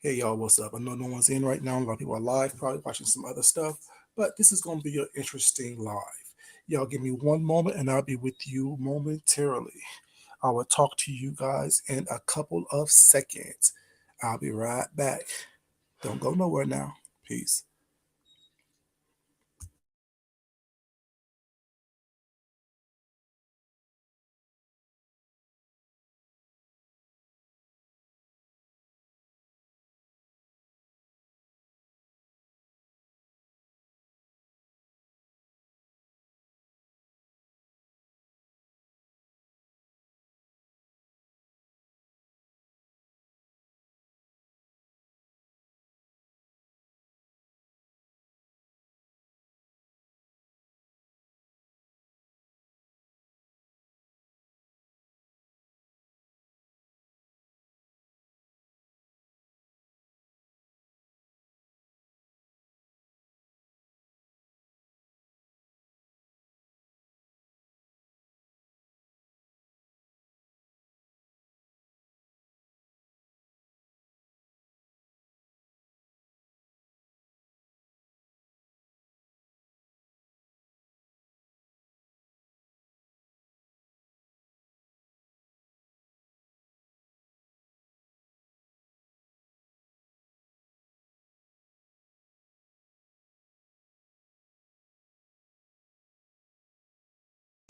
Hey y'all, what's up? I know no one's in right now. A lot of people are live, probably watching some other stuff, but this is going to be an interesting live. Y'all give me one moment and I'll be with you momentarily. I will talk to you guys in a couple of seconds. I'll be right back. Don't go nowhere now. Peace.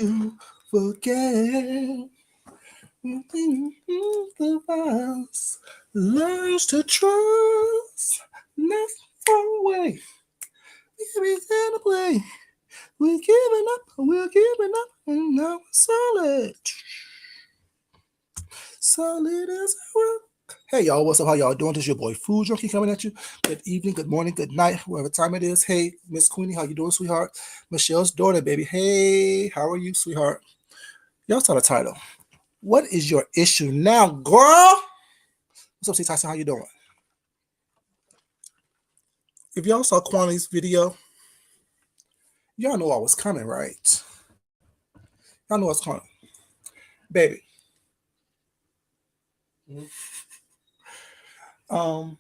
You forget the vows, learns to trust, not far away. We can play. We're giving up, and now we're solid. Solid as a rock. Hey y'all, what's up? How y'all doing? This is your boy Food Junkie coming at you. Good evening, good morning, good night, whatever time it is. Hey, Miss Queenie, how you doing, sweetheart? Michelle's daughter, baby. Hey, how are you, sweetheart? Y'all saw the title. What is your issue now, girl? What's up, C. Tyson? How you doing? If y'all saw Quani's video, y'all know I was coming, right? Y'all know I was coming. Baby. Um,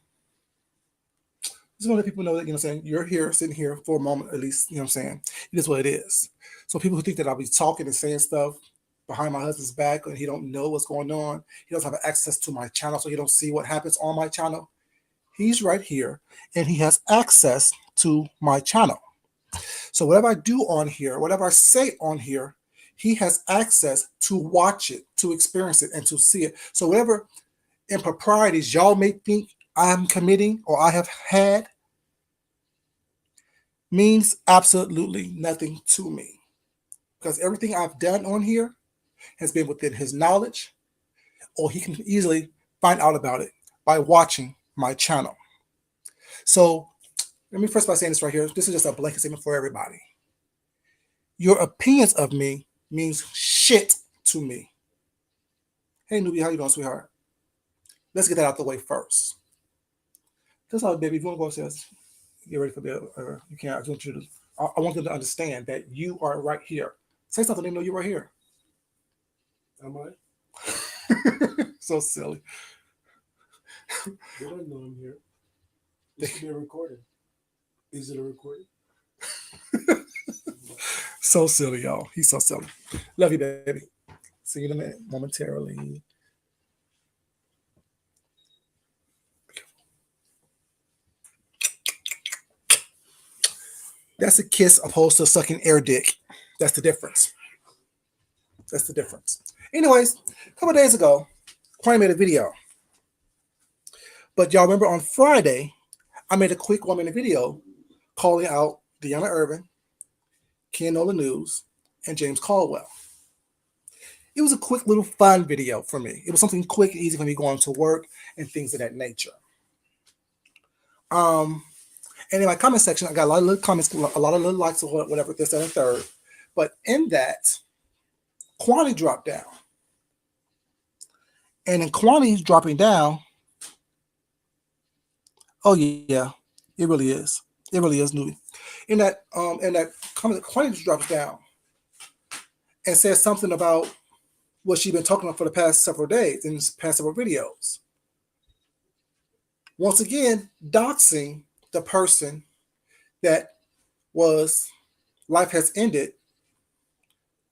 just want to let people know that, what I'm saying, you're here, sitting here for a moment at least, what I'm saying. It is what it is. So people who think that I'll be talking and saying stuff behind my husband's back and he don't know what's going on, he doesn't have access to my channel, so he don't see what happens on my channel. He's right here and he has access to my channel. So whatever I do on here, whatever I say on here, he has access to watch it, to experience it, and to see it. So whatever improprieties y'all may think I'm committing or I have had means absolutely nothing to me. Because everything I've done on here has been within his knowledge, or he can easily find out about it by watching my channel. So let me first by saying this right here. This is just a blanket statement for everybody. Your opinions of me means shit to me. Hey, newbie, how you doing, sweetheart? Let's get that out the way first. That's all, baby. If you want to go upstairs, get ready for bed. You can't. I want them to understand that you are right here. Say something. They know you're right here. Am I? So silly. They don't know I'm here. This should be a recording. Is it a recording? So silly, y'all. He's so silly. Love you, baby. See you in a minute, momentarily. That's a kiss opposed to sucking air dick. That's the difference. That's the difference. Anyways, a couple days ago, Quine made a video. But y'all remember on Friday, I made a quick 1 minute video calling out Deanna Irvin, Keanola News, and James Caldwell. It was a quick little fun video for me. It was something quick and easy for me going to work and things of that nature. And in my comment section, I got a lot of little comments, a lot of little likes or whatever, this, that, and third. But in that, Kwani dropped down. And in Kwani's dropping down, oh yeah, it really is. It really is, newbie. In that comment, Kwani just drops down and says something about what she's been talking about for the past several days in past several videos. Once again, doxing the person that was life has ended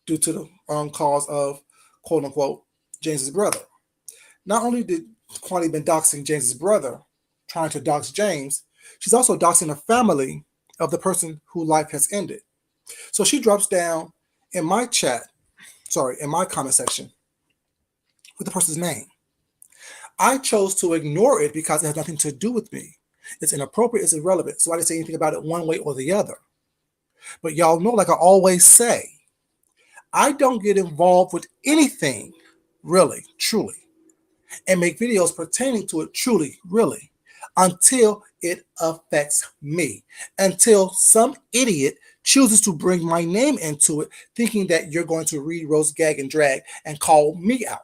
due to the cause of quote unquote James's brother. Not only did Kwani been doxing James's brother, trying to dox James, she's also doxing the family of the person whose life has ended. So she drops down in my in my comment section with the person's name. I chose to ignore it because it has nothing to do with me. It's inappropriate, it's irrelevant. So I didn't say anything about it one way or the other. But y'all know, like I always say, I don't get involved with anything, really, truly, and make videos pertaining to it, truly, really, until it affects me. Until some idiot chooses to bring my name into it, thinking that you're going to read, roast, gag, and drag and call me out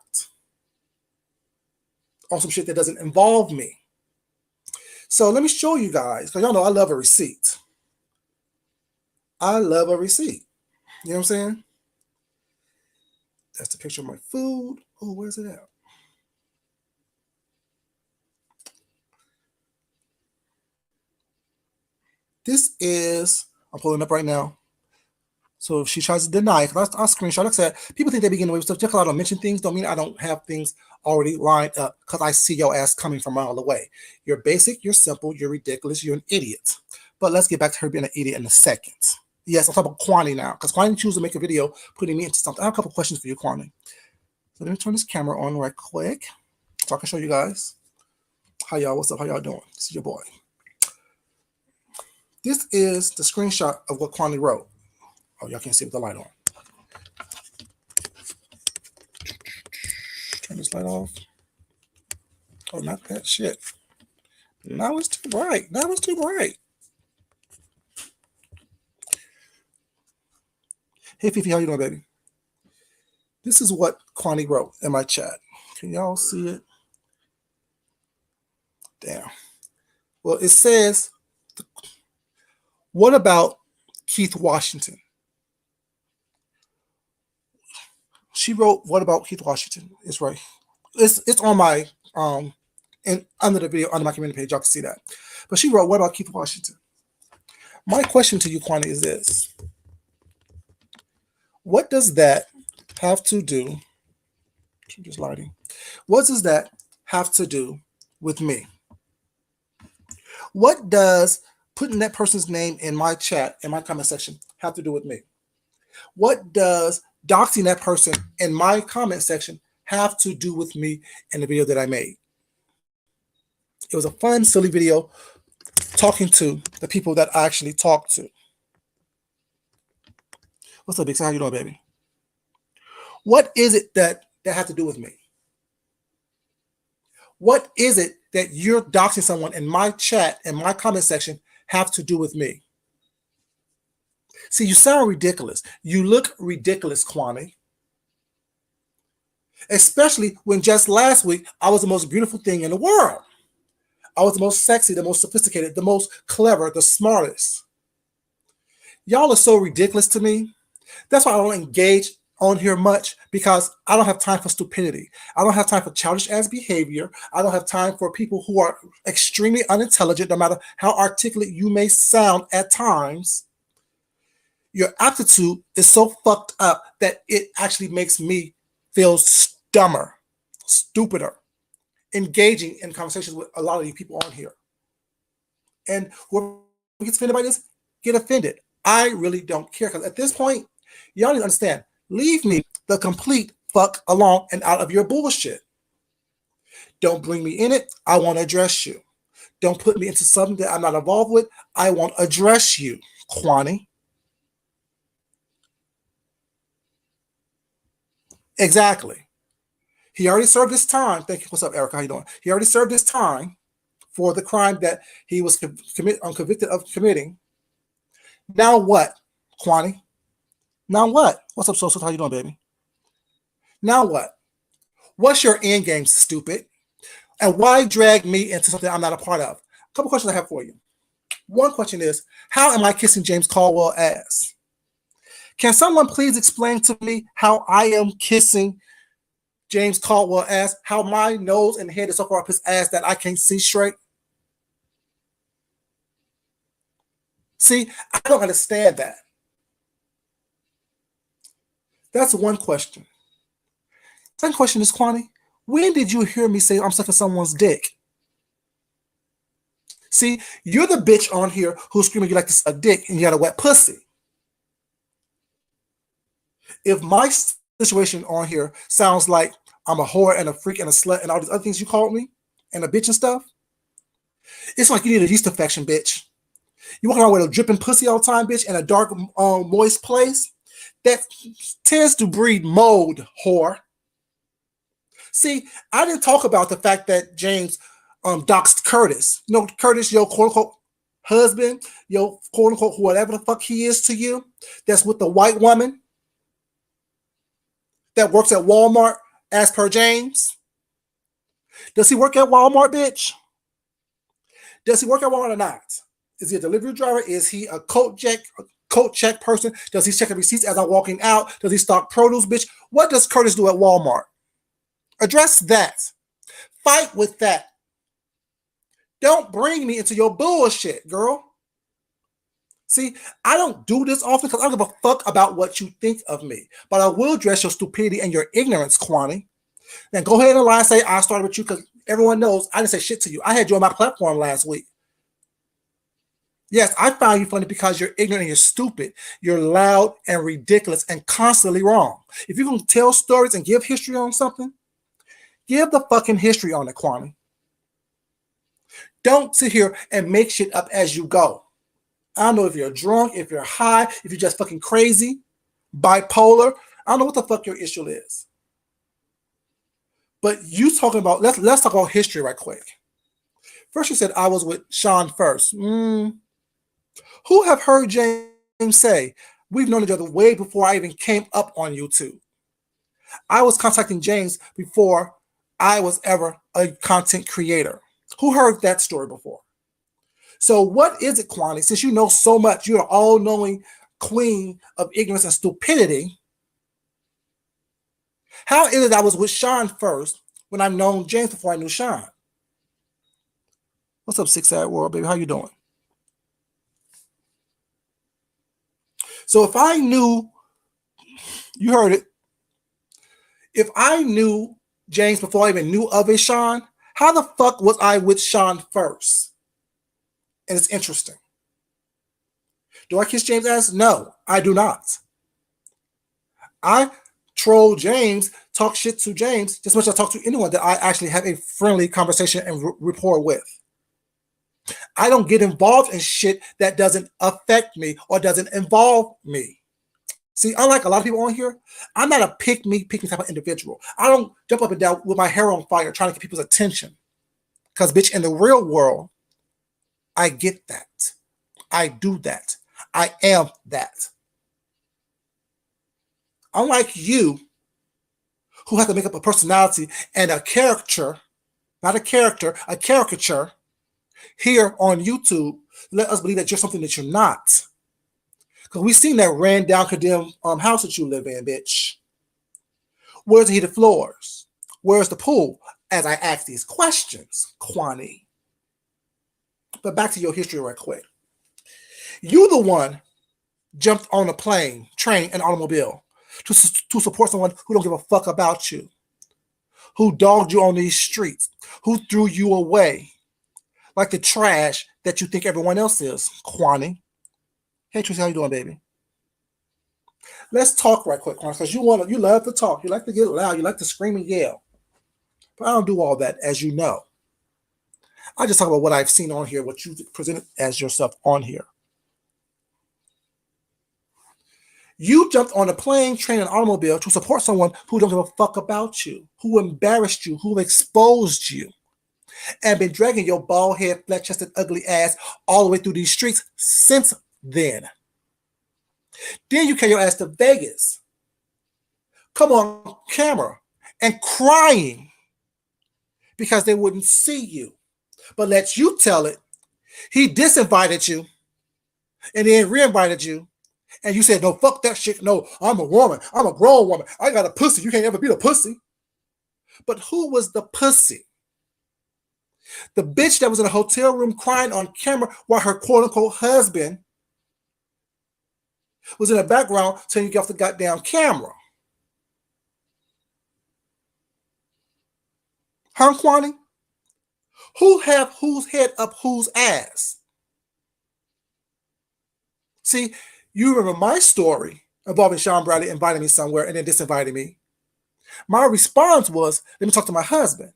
on some shit that doesn't involve me. So let me show you guys, because y'all know I love a receipt. I love a receipt. You know what I'm saying? That's the picture of my food. Oh, where's it at? This is, I'm pulling up right now. So if she tries to deny it, because I screenshot, like I said, people think they begin away with stuff. Just because I don't mention things don't mean I don't have things already lined up, because I see your ass coming from a mile away. You're basic, you're simple, you're ridiculous, you're an idiot. But let's get back to her being an idiot in a second. Yes, I'm talking about Kwani now, because Kwani chose to make a video putting me into something. I have a couple questions for you, Kwani. So let me turn this camera on right quick so I can show you guys. How y'all, what's up, how y'all doing? This is your boy. This is the screenshot of what Kwani wrote. Oh, y'all can't see with the light on. Turn this light off. Oh, not that shit. Now it's too bright. Now it's too bright. Hey, Fifi, how you doing, baby? This is what Kwani wrote in my chat. Can y'all see it? Damn. Well, it says, what about Keith Washington? She wrote, what about Keith Washington? It's right. It's on my and under the video, under my community page, y'all can see that. But she wrote, what about Keith Washington? My question to you, Kwani, is this. What does that have to do? Just lighting. What does that have to do with me? What does putting that person's name in my chat, in my comment section, have to do with me? What does doxing that person in my comment section have to do with me in the video that I made? It was a fun, silly video talking to the people that I actually talked to. What's up, Big Sam? How you doing, baby? What is it that has to do with me? What is it that you're doxing someone in my chat, in my comment section, have to do with me? See, you sound ridiculous. You look ridiculous, Kwani. Especially when just last week, I was the most beautiful thing in the world. I was the most sexy, the most sophisticated, the most clever, the smartest. Y'all are so ridiculous to me. That's why I don't engage on here much, because I don't have time for stupidity. I don't have time for childish ass behavior. I don't have time for people who are extremely unintelligent, no matter how articulate you may sound at times. Your aptitude is so fucked up that it actually makes me feel dumber, stupider, engaging in conversations with a lot of you people on here. And whoever gets offended by this, get offended. I really don't care, because at this point, y'all need to understand, leave me the complete fuck alone and out of your bullshit. Don't bring me in it. I won't address you. Don't put me into something that I'm not involved with. I won't address you, Kwani. Exactly. He already served his time. Thank you. What's up, Erica? How you doing? He already served his time for the crime that he was convicted of committing. Now what, Kwani? Now what? What's up, Social? How you doing, baby? Now what? What's your end game, stupid? And why drag me into something I'm not a part of? A couple questions I have for you. One question is, how am I kissing James Caldwell's ass? Can someone please explain to me how I am kissing James Caldwell's ass? How my nose and head is so far up his ass that I can't see straight? See, I don't understand that. That's one question. Second question is, Kwani, when did you hear me say I'm sucking someone's dick? See, you're the bitch on here who's screaming you like to suck dick and you got a wet pussy. If my situation on here sounds like I'm a whore and a freak and a slut and all these other things you called me and a bitch and stuff, it's like you need a yeast infection, bitch. You walk around with a dripping pussy all the time, bitch, in a dark, moist place that tends to breed mold, whore. See, I didn't talk about the fact that James doxed Curtis. You know, Curtis, your quote unquote husband, your quote unquote whatever the fuck he is to you, that's with the white woman that works at Walmart, as per James. Does he work at Walmart, bitch? Does he work at Walmart or not? Is he a delivery driver? Is he a coat check person? Does he check the receipts as I'm walking out? Does he stock produce, bitch? What does Curtis do at Walmart? Address that. Fight with that. Don't bring me into your bullshit, girl. See, I don't do this often because I don't give a fuck about what you think of me. But I will address your stupidity and your ignorance, Kwani. Then go ahead and lie and say I started with you because everyone knows I didn't say shit to you. I had you on my platform last week. Yes, I found you funny because you're ignorant and you're stupid. You're loud and ridiculous and constantly wrong. If you're going to tell stories and give history on something, give the fucking history on it, Kwani. Don't sit here and make shit up as you go. I don't know if you're drunk, if you're high, if you're just fucking crazy, bipolar. I don't know what the fuck your issue is. But you talking about, let's talk about history right quick. First you said I was with Sean first. Who have heard James say, we've known each other way before I even came up on YouTube. I was contacting James before I was ever a content creator. Who heard that story before? So what is it, Kwani? Since you know so much, you're an all-knowing queen of ignorance and stupidity. How is it I was with Sean first when I've known James before I knew Sean? What's up, Six Sad World, baby? How you doing? So if I knew, you heard it, if I knew James before I even knew of a Sean, how the fuck was I with Sean first? And it's interesting. Do I kiss James' ass? No, I do not. I troll James, talk shit to James, just as much as I talk to anyone that I actually have a friendly conversation and rapport with. I don't get involved in shit that doesn't affect me or doesn't involve me. See, unlike a lot of people on here, I'm not a pick me type of individual. I don't jump up and down with my hair on fire trying to get people's attention. Because, bitch, in the real world, I get that. I do that. I am that. Unlike you, who have to make up a personality and a character, not a character, a caricature, here on YouTube, let us believe that you're something that you're not. Because we've seen that ran down condemned house that you live in, bitch. Where's the heated floors? Where's the pool? As I ask these questions, Kwani. But back to your history right quick. You the one jumped on a plane, train, and automobile to support someone who don't give a fuck about you, who dogged you on these streets, who threw you away like the trash that you think everyone else is, Kwani. Hey, Tracy, how you doing, baby? Let's talk right quick, Kwani, because you love to talk. You like to get loud. You like to scream and yell. But I don't do all that, as you know. I just talk about what I've seen on here, what you presented as yourself on here. You jumped on a plane, train, and automobile to support someone who don't give a fuck about you, who embarrassed you, who exposed you, and been dragging your bald head, flat-chested, ugly ass all the way through these streets since then. Then you carry your ass to Vegas, come on camera, and crying because they wouldn't see you. But let you tell it, he disinvited you and then re-invited you. And you said, no, fuck that shit. No, I'm a woman. I'm a grown woman. I got a pussy. You can't ever be the pussy. But who was the pussy? The bitch that was in a hotel room crying on camera while her quote-unquote husband was in the background telling you to get off the goddamn camera. Huh, Kwani? Who have whose head up whose ass? See, you remember my story involving Sean Bradley inviting me somewhere and then disinviting me. My response was, let me talk to my husband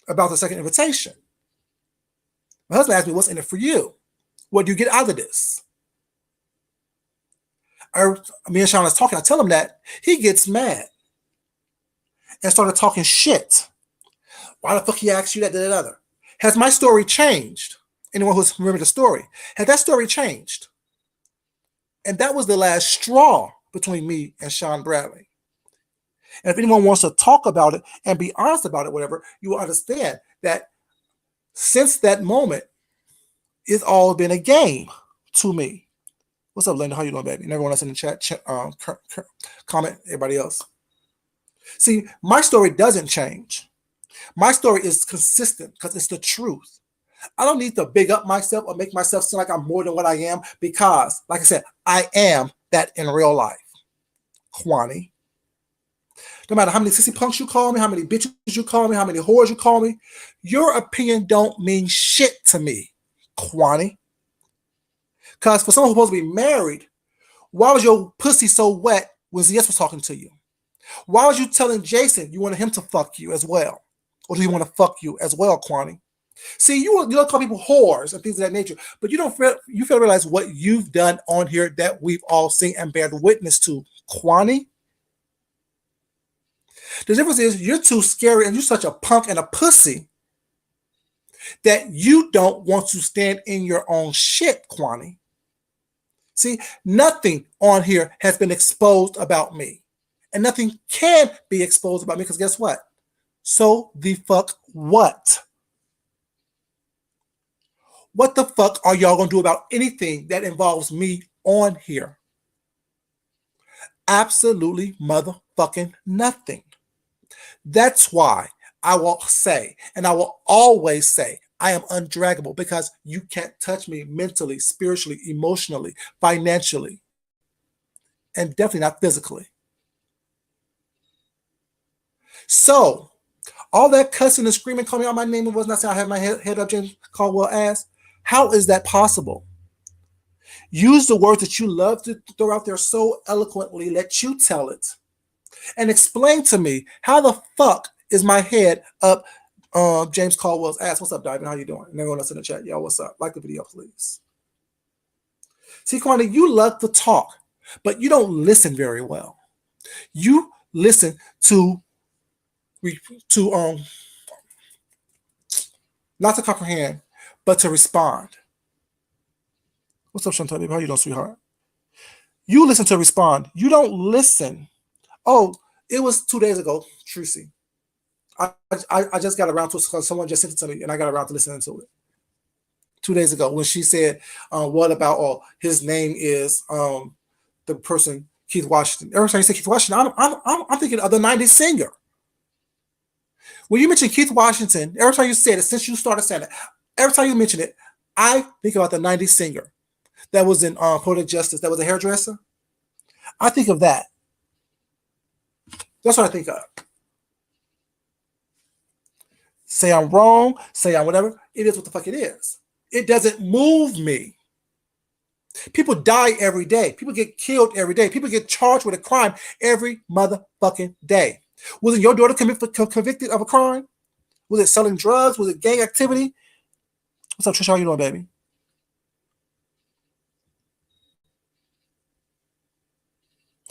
about the second invitation. My husband asked me, what's in it for you? What do you get out of this? Me and Sean was talking. I tell him that. He gets mad and started talking shit. Why the fuck he asked you that, that, other? Has my story changed? Anyone who's remembered the story, has that story changed? And that was the last straw between me and Sean Bradley. And if anyone wants to talk about it and be honest about it, whatever, you will understand that since that moment, it's all been a game to me. What's up, Linda? How you doing, baby? And everyone else in the chat, comment, everybody else. See, my story doesn't change. My story is consistent because it's the truth. I don't need to big up myself or make myself seem like I'm more than what I am because, like I said, I am that in real life. Kwani. No matter how many sissy punks you call me, how many bitches you call me, how many whores you call me, your opinion don't mean shit to me, Kwani. Because for someone who's supposed to be married, why was your pussy so wet when ZS was talking to you? Why was you telling Jason you wanted him to fuck you as well? Or do you want to fuck you as well, Kwani? See, you don't call people whores and things of that nature, but you fail to realize what you've done on here that we've all seen and bear witness to, Kwani. The difference is you're too scary and you're such a punk and a pussy that you don't want to stand in your own shit, Kwani. See, nothing on here has been exposed about me. And nothing can be exposed about me because guess what? So the fuck what? What the fuck are y'all going to do about anything that involves me on here? Absolutely motherfucking nothing. That's why I will say, and I will always say, I am undraggable because you can't touch me mentally, spiritually, emotionally, financially, and definitely not physically. So, all that cussing and screaming, calling me out my name, and was not saying I have my head up, James Caldwell ass. How is that possible? Use the words that you love to throw out there so eloquently, let you tell it. And explain to me how the fuck is my head up James Caldwell's ass. What's up, Diamond? How you doing? And everyone else in the chat, y'all, what's up? Like the video, please. See, Kwani, you love to talk, but you don't listen very well. You listen to not to comprehend, but to respond. What's up, Chantal? How you doing, sweetheart? You listen to respond. You don't listen. Oh, it was 2 days ago, Tracy. I just got around to it because someone just sent it to me, and I got around to listening to it. 2 days ago, when she said, "What about his name is the person Keith Washington?" Every time you say Keith Washington, I'm thinking of the '90s singer. When you mention Keith Washington, every time you say it, since you started saying it, every time you mention it, I think about the '90s singer that was in Poetic Justice, that was a hairdresser. I think of that. That's what I think of. Say I'm wrong, say I'm whatever. It is what the fuck it is. It doesn't move me. People die every day. People get killed every day. People get charged with a crime every motherfucking day. Wasn't your daughter convicted of a crime? Was it selling drugs? Was it gang activity? What's up, Trisha? How you doing, baby?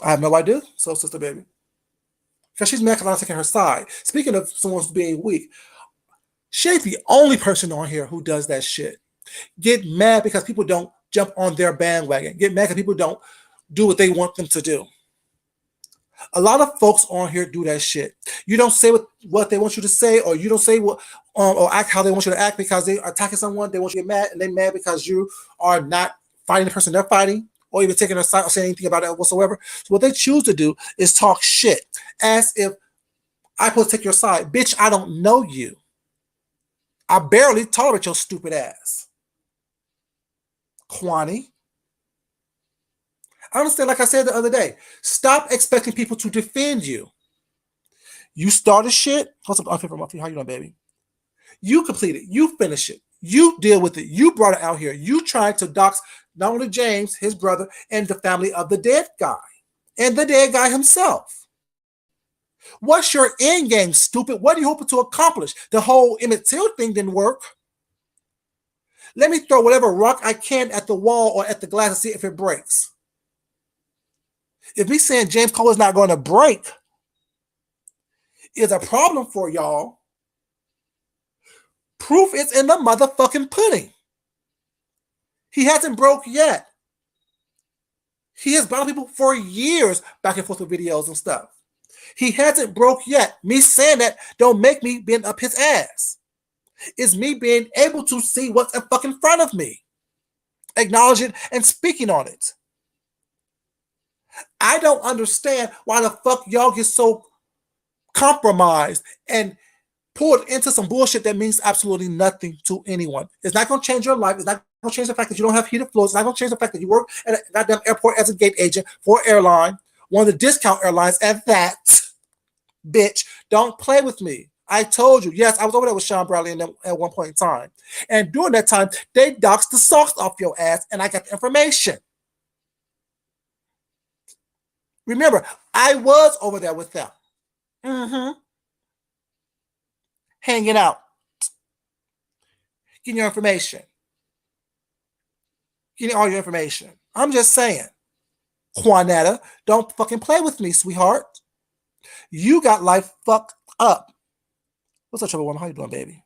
I have no idea. So, sister, baby. Because she's mad because I'm taking her side. Speaking of someone being weak, she ain't the only person on here who does that shit. Get mad because people don't jump on their bandwagon. Get mad because people don't do what they want them to do. A lot of folks on here do that shit. You don't say what they want you to say, or you don't say what or act how they want you to act because they are attacking someone. They want you to get mad, and they're mad because you are not fighting the person they're fighting, or even taking their side or saying anything about it whatsoever. So what they choose to do is talk shit as if I'm supposed to take your side. Bitch, I don't know you. I barely tolerate your stupid ass. Kwani. I understand, like I said the other day, stop expecting people to defend you. You started shit. What's up, unfavorite monthly? How you doing, baby? You complete it. You finish it. You deal with it. You brought it out here. You tried to dox not only James, his brother, and the family of the dead guy, and the dead guy himself. What's your end game, stupid? What are you hoping to accomplish? The whole Emmett Till thing didn't work. Let me throw whatever rock I can at the wall or at the glass and see if it breaks. If me saying James Cole is not going to break is a problem for y'all, proof is in the motherfucking pudding. He hasn't broke yet. He has bound people for years back and forth with videos and stuff. He hasn't broke yet. Me saying that don't make me bend up his ass. It's me being able to see what's in fucking front of me, acknowledge it and speaking on it. I don't understand why the fuck y'all get so compromised and pulled into some bullshit that means absolutely nothing to anyone. It's not going to change your life. It's not going to change the fact that you don't have heated floors. It's not going to change the fact that you work at a goddamn airport as a gate agent for an airline, one of the discount airlines at that. Bitch, don't play with me. I told you. Yes, I was over there with Sean Bradley at one point in time. And during that time, they doxed the socks off your ass, and I got the information. Remember, I was over there with them. Hanging out. Getting your information. Getting all your information. I'm just saying. Juanetta, don't fucking play with me, sweetheart. You got life fucked up. What's up, Trouble Woman? How you doing, baby?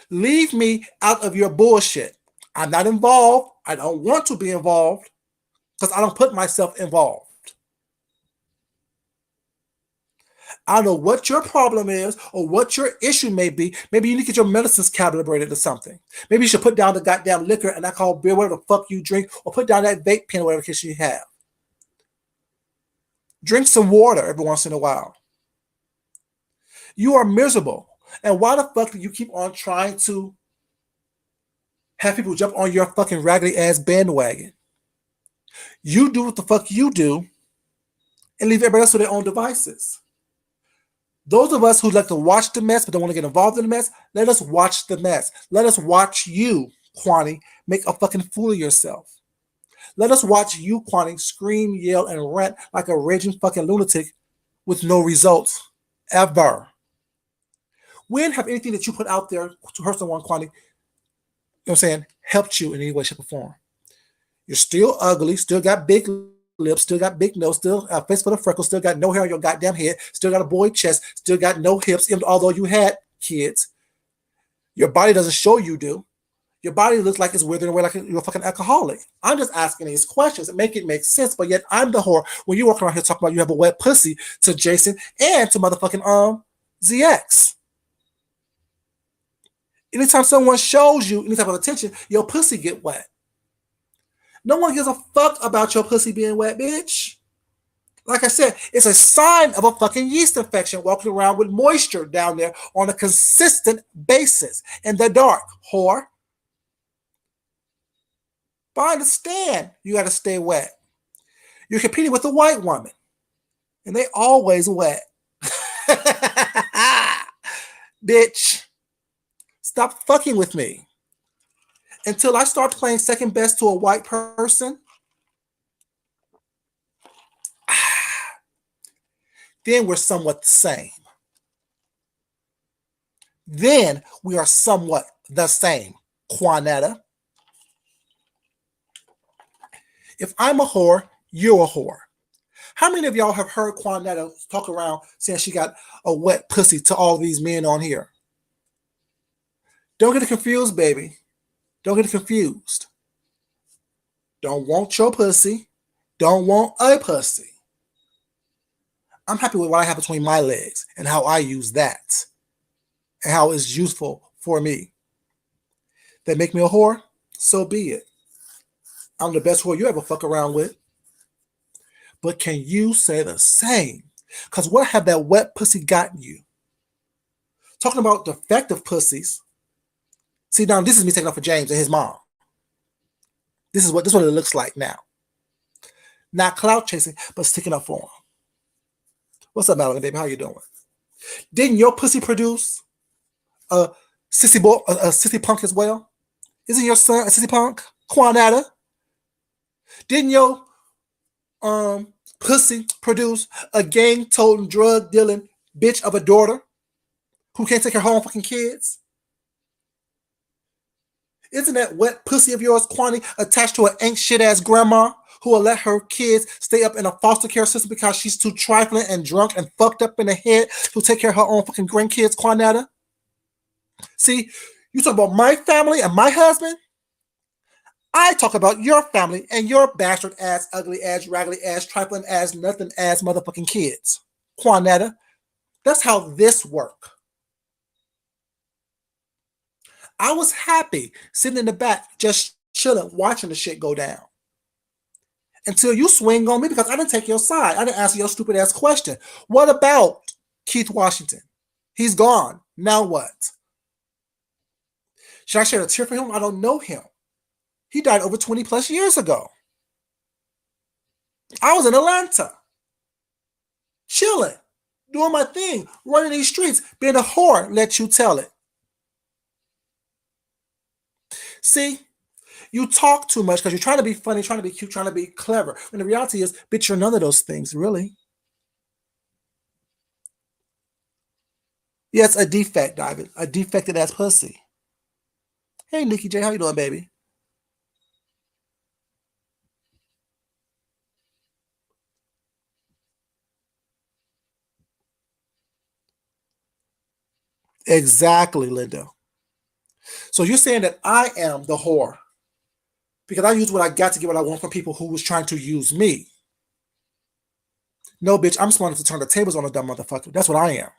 Leave me out of your bullshit. I'm not involved. I don't want to be involved because I don't put myself involved. I don't know what your problem is or what your issue may be. Maybe you need to get your medicines calibrated or something. Maybe you should put down the goddamn liquor and alcohol, beer, whatever the fuck you drink, or put down that vape pen or whatever case you have. Drink some water every once in a while. You are miserable. And why the fuck do you keep on trying to have people jump on your fucking raggedy ass bandwagon? You do what the fuck you do and leave everybody else to their own devices. Those of us who like to watch the mess but don't want to get involved in the mess, let us watch the mess. Let us watch you, Kwani, make a fucking fool of yourself. Let us watch you, Kwani, scream, yell, and rant like a raging fucking lunatic with no results. Ever. When have anything that you put out there to hurt someone, Kwani, you know what I'm saying, helped you in any way, shape, or form? You're still ugly, still got big lips, still got big nose, still a face full of freckles, still got no hair on your goddamn head, still got a boy chest, still got no hips, even although you had kids. Your body doesn't show you do. Your body looks like it's withering away like you're a fucking alcoholic. I'm just asking these questions and make it make sense, but yet I'm the whore when you walk around here talking about you have a wet pussy to Jason and to motherfucking ZX. Anytime someone shows you any type of attention, your pussy get wet. No one gives a fuck about your pussy being wet, bitch. Like I said, it's a sign of a fucking yeast infection walking around with moisture down there on a consistent basis in the dark, whore. But I understand you got to stay wet. You're competing with a white woman, and they always wet. Bitch, stop fucking with me. Until I start playing second best to a white person, then we're somewhat the same. Then we are somewhat the same, Juanetta. If I'm a whore, you're a whore. How many of y'all have heard Juanetta talk around saying she got a wet pussy to all these men on here? Don't get it confused, baby. Don't get it confused. Don't want your pussy. Don't want a pussy. I'm happy with what I have between my legs and how I use that and how it's useful for me. That make me a whore? So be it. I'm the best whore you ever fuck around with. But can you say the same? Because what have that wet pussy gotten you? Talking about defective pussies. See, now this is me taking up for James and his mom. This is what it looks like now. Not clout chasing, but sticking up for them. What's up, Madeline, baby? How you doing? Didn't your pussy produce a sissy boy, a sissy punk as well? Isn't your son a sissy punk? Quanetta? Didn't your pussy produce a gang-toting, drug-dealing bitch of a daughter who can't take her home fucking kids? Isn't that wet pussy of yours, Kwani, attached to an ain't shit ass grandma who will let her kids stay up in a foster care system because she's too trifling and drunk and fucked up in the head to take care of her own fucking grandkids, Quanetta? See, you talk about my family and my husband. I talk about your family and your bastard ass, ugly ass, raggedy ass, trifling ass, nothing ass motherfucking kids. Quanetta, that's how this work. I was happy sitting in the back, just chilling, watching the shit go down. Until you swing on me because I didn't take your side. I didn't answer your stupid ass question. What about Keith Washington? He's gone. Now what? Should I shed a tear for him? I don't know him. He died over 20 plus years ago. I was in Atlanta, chilling, doing my thing, running these streets, being a whore, let you tell it. See, you talk too much because you're trying to be funny, trying to be cute, trying to be clever. When the reality is, bitch, you're none of those things, really. Yes, a defect, David. A defected ass pussy. Hey, Nikki J, how you doing, baby? Exactly, Linda. So you're saying that I am the whore because I use what I got to get what I want from people who was trying to use me. No, bitch, I'm smart enough to turn the tables on a dumb motherfucker. That's what I am.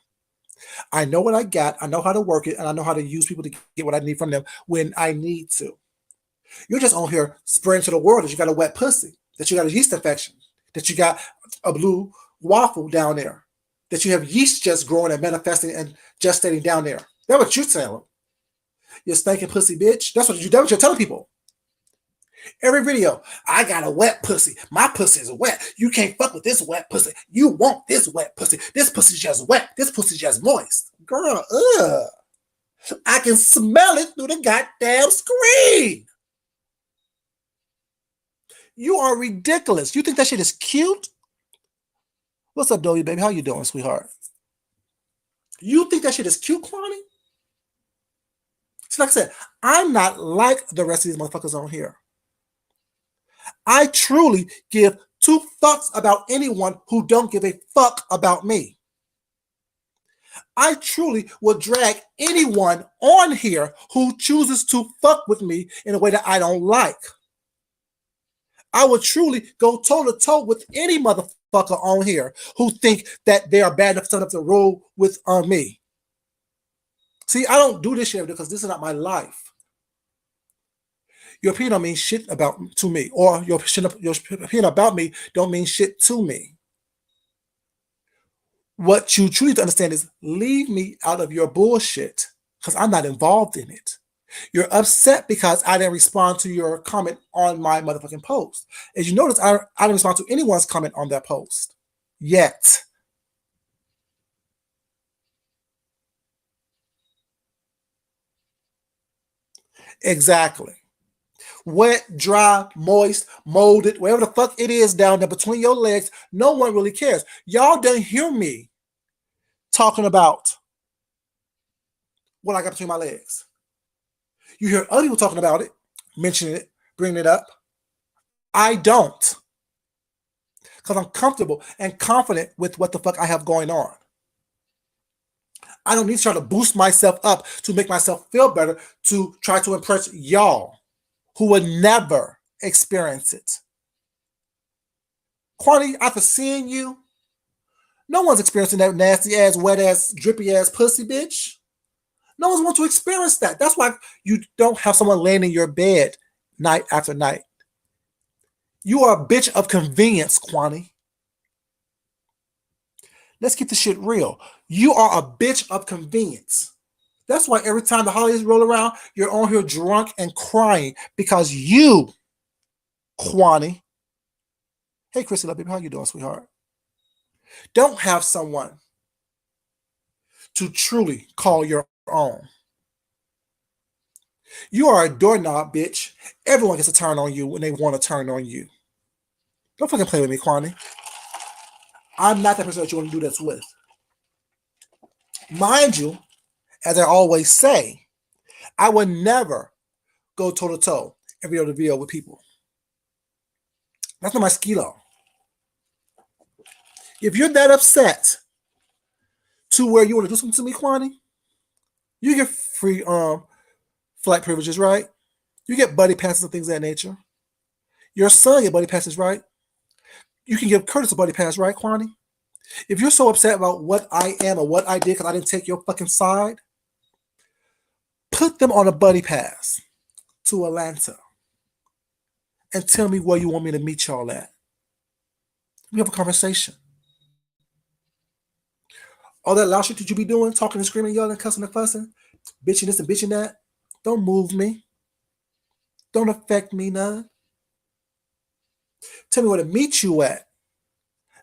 I know what I got, I know how to work it, and I know how to use people to get what I need from them when I need to. You're just on here spreading to the world that you got a wet pussy, that you got a yeast infection, that you got a blue waffle down there, that you have yeast just growing and manifesting and gestating down there. That's what you're telling. You stinking pussy bitch. That's what you're telling people. Every video, I got a wet pussy. My pussy is wet. You can't fuck with this wet pussy. You want this wet pussy. This pussy's just wet. This pussy's just moist. Girl, ugh. I can smell it through the goddamn screen. You are ridiculous. You think that shit is cute? What's up, Dolly, baby? How you doing, sweetheart? You think that shit is cute, Kwani? So like I said, I'm not like the rest of these motherfuckers on here. I truly give two fucks about anyone who don't give a fuck about me. I truly will drag anyone on here who chooses to fuck with me in a way that I don't like. I would truly go toe-to-toe with any motherfucker on here who think that they are bad enough to roll with me. See, I don't do this shit because this is not my life. Your opinion don't mean shit to me, or your opinion about me don't mean shit to me. What you truly understand is leave me out of your bullshit because I'm not involved in it. You're upset because I didn't respond to your comment on my motherfucking post. As you notice, I didn't respond to anyone's comment on that post yet. Exactly. Wet, dry, moist, molded, whatever the fuck it is down there between your legs, no one really cares. Y'all didn't hear me talking about what I got between my legs. You hear other people talking about it, mentioning it, bringing it up. I don't. Because I'm comfortable and confident with what the fuck I have going on. I don't need to try to boost myself up to make myself feel better to try to impress y'all who would never experience it. Kwani, after seeing you, no one's experiencing that nasty ass, wet ass, drippy ass pussy, bitch. No one's want to experience that. That's why you don't have someone laying in your bed night after night. You are a bitch of convenience, Kwani. Let's keep the shit real. You are a bitch of convenience. That's why every time the holidays roll around, you're on here drunk and crying because you Kwani. Hey, Chrissy, love baby, how you doing, sweetheart? Don't have someone to truly call your own. You are a doorknob, bitch. Everyone gets a turn on you when they want to turn on you. Don't fucking play with me, Kwani. I'm not that person that you want to do this with. Mind you, as I always say, I would never go toe-to-toe and video to video with people. That's not my skilo. If you're that upset to where you want to do something to me, Kwani, you get free flight privileges, right? You get buddy passes and things of that nature. Your son get buddy passes, right? You can give Curtis a buddy pass, right, Kwani? If you're so upset about what I am or what I did because I didn't take your fucking side, put them on a buddy pass to Atlanta and tell me where you want me to meet y'all at. We have a conversation. All that loud shit that you be doing, talking and screaming, yelling, cussing and fussing, bitching this and bitching that, don't move me. Don't affect me none. Tell me where to meet you at.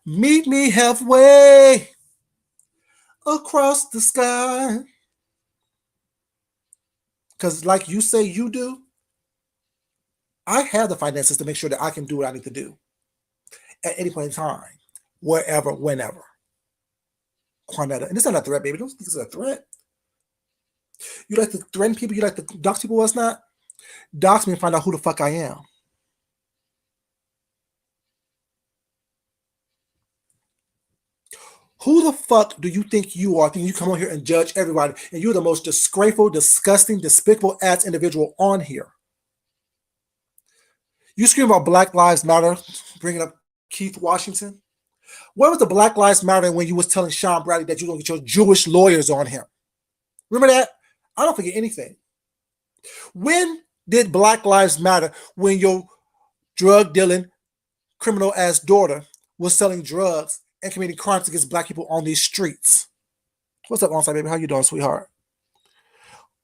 Meet me halfway across the sky. Because like you say you do, I have the finances to make sure that I can do what I need to do at any point in time, wherever, whenever. Quanetta. And this is not a threat, baby. Don't think this is a threat. You like to threaten people? You like to dox people? What's not? Dox me and find out who the fuck I am. Who the fuck do you think you are? Think you come on here and judge everybody, and you're the most disgraceful, disgusting, despicable ass individual on here. You scream about Black Lives Matter, bringing up Keith Washington. Where was the Black Lives Matter when you was telling Sean Bradley that you were going to get your Jewish lawyers on him? Remember that? I don't forget anything. When did Black Lives Matter when your drug dealing, criminal ass daughter was selling drugs and committing crimes against black people on these streets? What's up, onside baby? How you doing, sweetheart?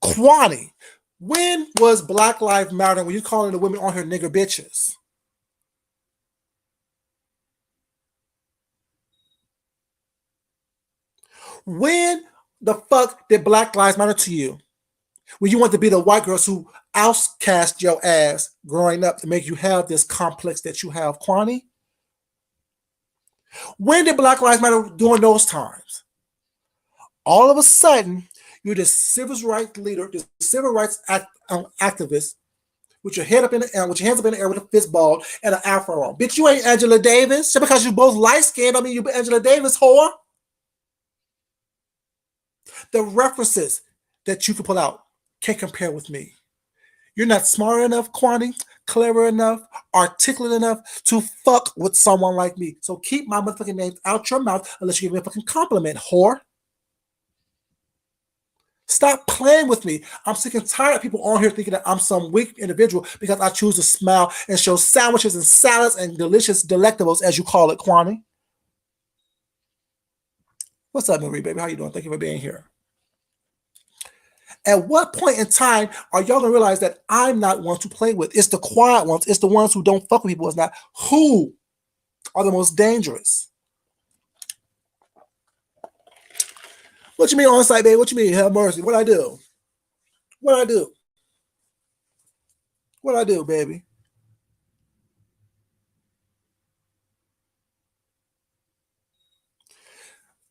Kwani, when was Black Lives Matter when you calling the women on her nigger bitches? When the fuck did Black Lives Matter to you? When you want to be the white girls who outcast your ass growing up to make you have this complex that you have, Kwani? When did Black Lives Matter during those times? All of a sudden, you're the civil rights leader, the civil rights activist, with your head up in the air, with your hands up in the air with a fist ball and an afro on. Bitch, you ain't Angela Davis. Just because you both light-skinned, I mean you Angela Davis, whore. The references that you can pull out can't compare with me. You're not smart enough, Kwani, clever enough, articulate enough to fuck with someone like me. So keep my motherfucking name out your mouth unless you give me a fucking compliment, whore. Stop playing with me. I'm sick and tired of people on here thinking that I'm some weak individual because I choose to smile and show sandwiches and salads and delicious delectables, as you call it, Kwani. What's up, Marie, baby? How you doing? Thank you for being here. At what point in time are y'all gonna realize that I'm not one to play with? It's the quiet ones. It's the ones who don't fuck with people. It's not who are the most dangerous. What you mean on site, baby? What you mean? Have mercy. What I do? What I do? What I do, baby?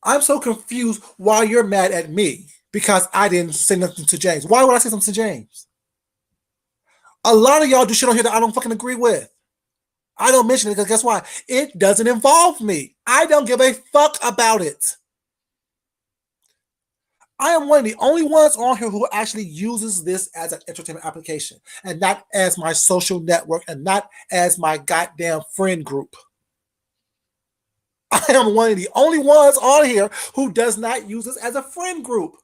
I'm so confused why you're mad at me because I didn't say nothing to James. Why would I say something to James? A lot of y'all do shit on here that I don't fucking agree with. I don't mention it because guess why? It doesn't involve me. I don't give a fuck about it. I am one of the only ones on here who actually uses this as an entertainment application and not as my social network and not as my goddamn friend group. I am one of the only ones on here who does not use this as a friend group.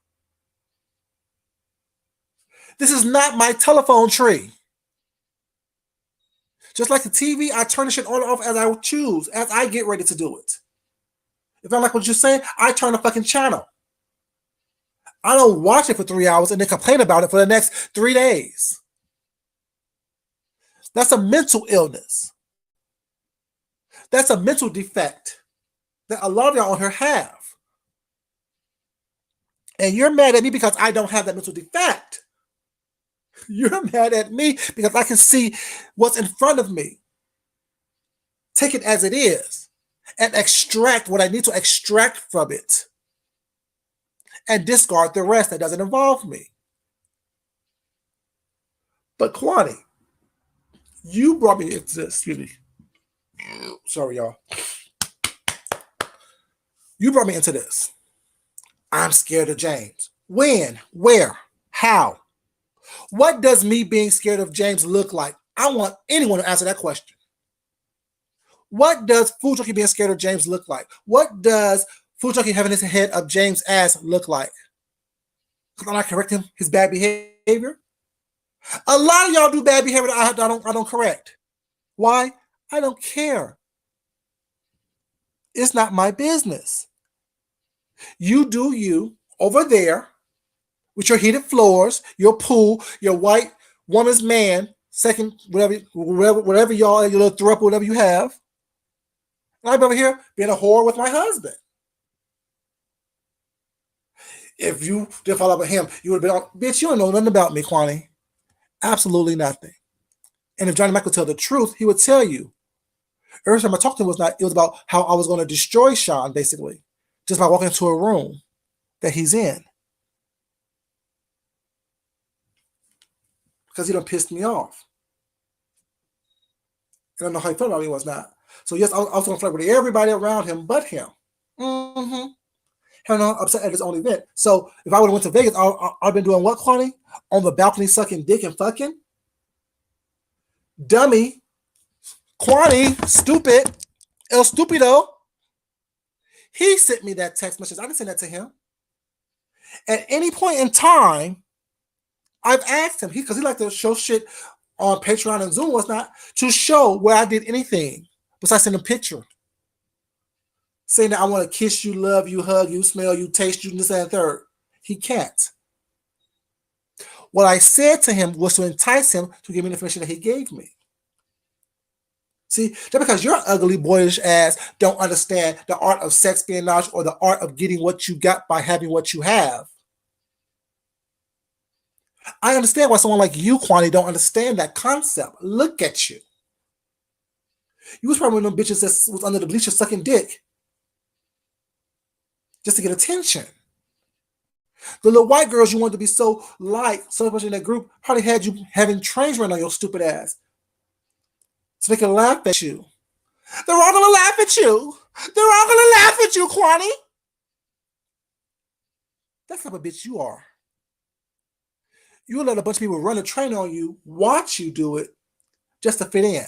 This is not my telephone tree. Just like the TV, I turn the shit on and off as I choose, as I get ready to do it. If I like what you're saying, I turn the fucking channel. I don't watch it for 3 hours and then complain about it for the next 3 days. That's a mental illness. That's a mental defect that a lot of y'all on here have. And you're mad at me because I don't have that mental defect. You're mad at me because I can see what's in front of me. Take it as it is and extract what I need to extract from it and discard the rest that doesn't involve me. But Kwani, you brought me into this. Excuse me. Sorry, y'all. You brought me into this. I'm scared of James. When? Where? How? What does me being scared of James look like? I want anyone to answer that question. What does Food Junkie being scared of James look like? What does Food Junkie having his head up James' ass look like? Because I'm not correcting his bad behavior. A lot of y'all do bad behavior that I don't correct. Why? I don't care. It's not my business. You do you over there with your heated floors, your pool, your white woman's man, second, whatever y'all, your little thruple, whatever you have. And I'm over here being a whore with my husband. If you didn't follow up with him, you would have been on, bitch, you don't know nothing about me, Kwani. Absolutely nothing. And if Johnny Mac would tell the truth, he would tell you. Every time I talked to him, it was about how I was going to destroy Sean, basically, just by walking into a room that he's in. Because he done pissed me off. I don't know how he felt about me was not. So yes, I was going to flirt with everybody around him but him. Mm-hmm. Having upset at his own event. So if I would have went to Vegas, I've been doing what, Kwani? On the balcony sucking dick and fucking? Dummy. Kwani, stupid. El Stupido. He sent me that text message. I didn't send that to him. At any point in time, I've asked him, because he liked to show shit on Patreon and Zoom, was not to show where I did anything besides send a picture. Saying that I want to kiss you, love you, hug you, smell you, taste you, this and third. He can't. What I said to him was to entice him to give me the information that he gave me. See, just because your ugly, boyish ass don't understand the art of sex espionage or the art of getting what you got by having what you have. I understand why someone like you, Kwani, don't understand that concept. Look at you. You was probably one of them bitches that was under the bleachers sucking dick just to get attention. The little white girls you wanted to be so like, so much in that group, probably had you having trains run on your stupid ass. So they can laugh at you. They're all gonna laugh at you. They're all gonna laugh at you, Kwani. That's the type of bitch you are. You will let a bunch of people run a train on you, watch you do it, just to fit in.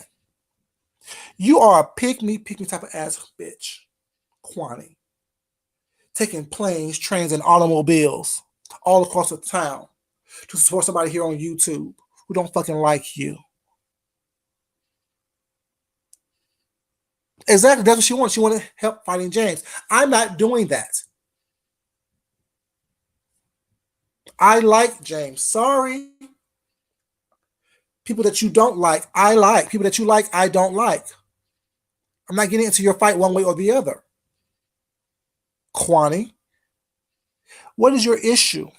You are a pick-me type of ass bitch, Kwani. Taking planes, trains, and automobiles all across the town to support somebody here on YouTube who don't fucking like you. Exactly, that's what she wants. She wanted help fighting James. I'm not doing that. I like James. Sorry. People that you don't like, I like. People that you like, I don't like. I'm not getting into your fight one way or the other. Kwani, what is your issue?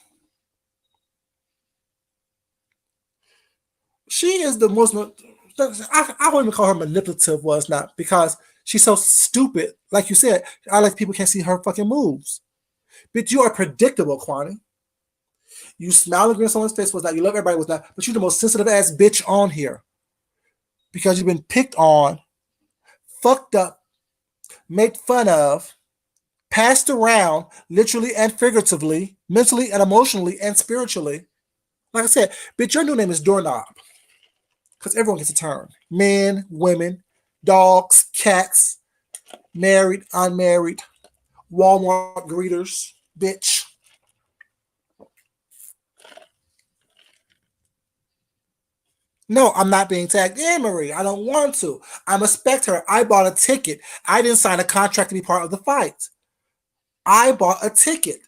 She is the most, I wouldn't even call her manipulative, was not, because she's so stupid. Like you said, I like people can't see her fucking moves. But you are predictable, Kwani. You smile and grin on someone's face was not, you love everybody was not, but you're the most sensitive ass bitch on here. Because you've been picked on, fucked up, made fun of, passed around, literally and figuratively, mentally and emotionally and spiritually. Like I said, bitch, your new name is Doorknob. Because everyone gets a turn. Men, women, dogs, cats, married, unmarried, Walmart greeters, bitch. No, I'm not being tagged in, Marie. I don't want to. I'm a spectator. I bought a ticket. I didn't sign a contract to be part of the fight. I bought a ticket.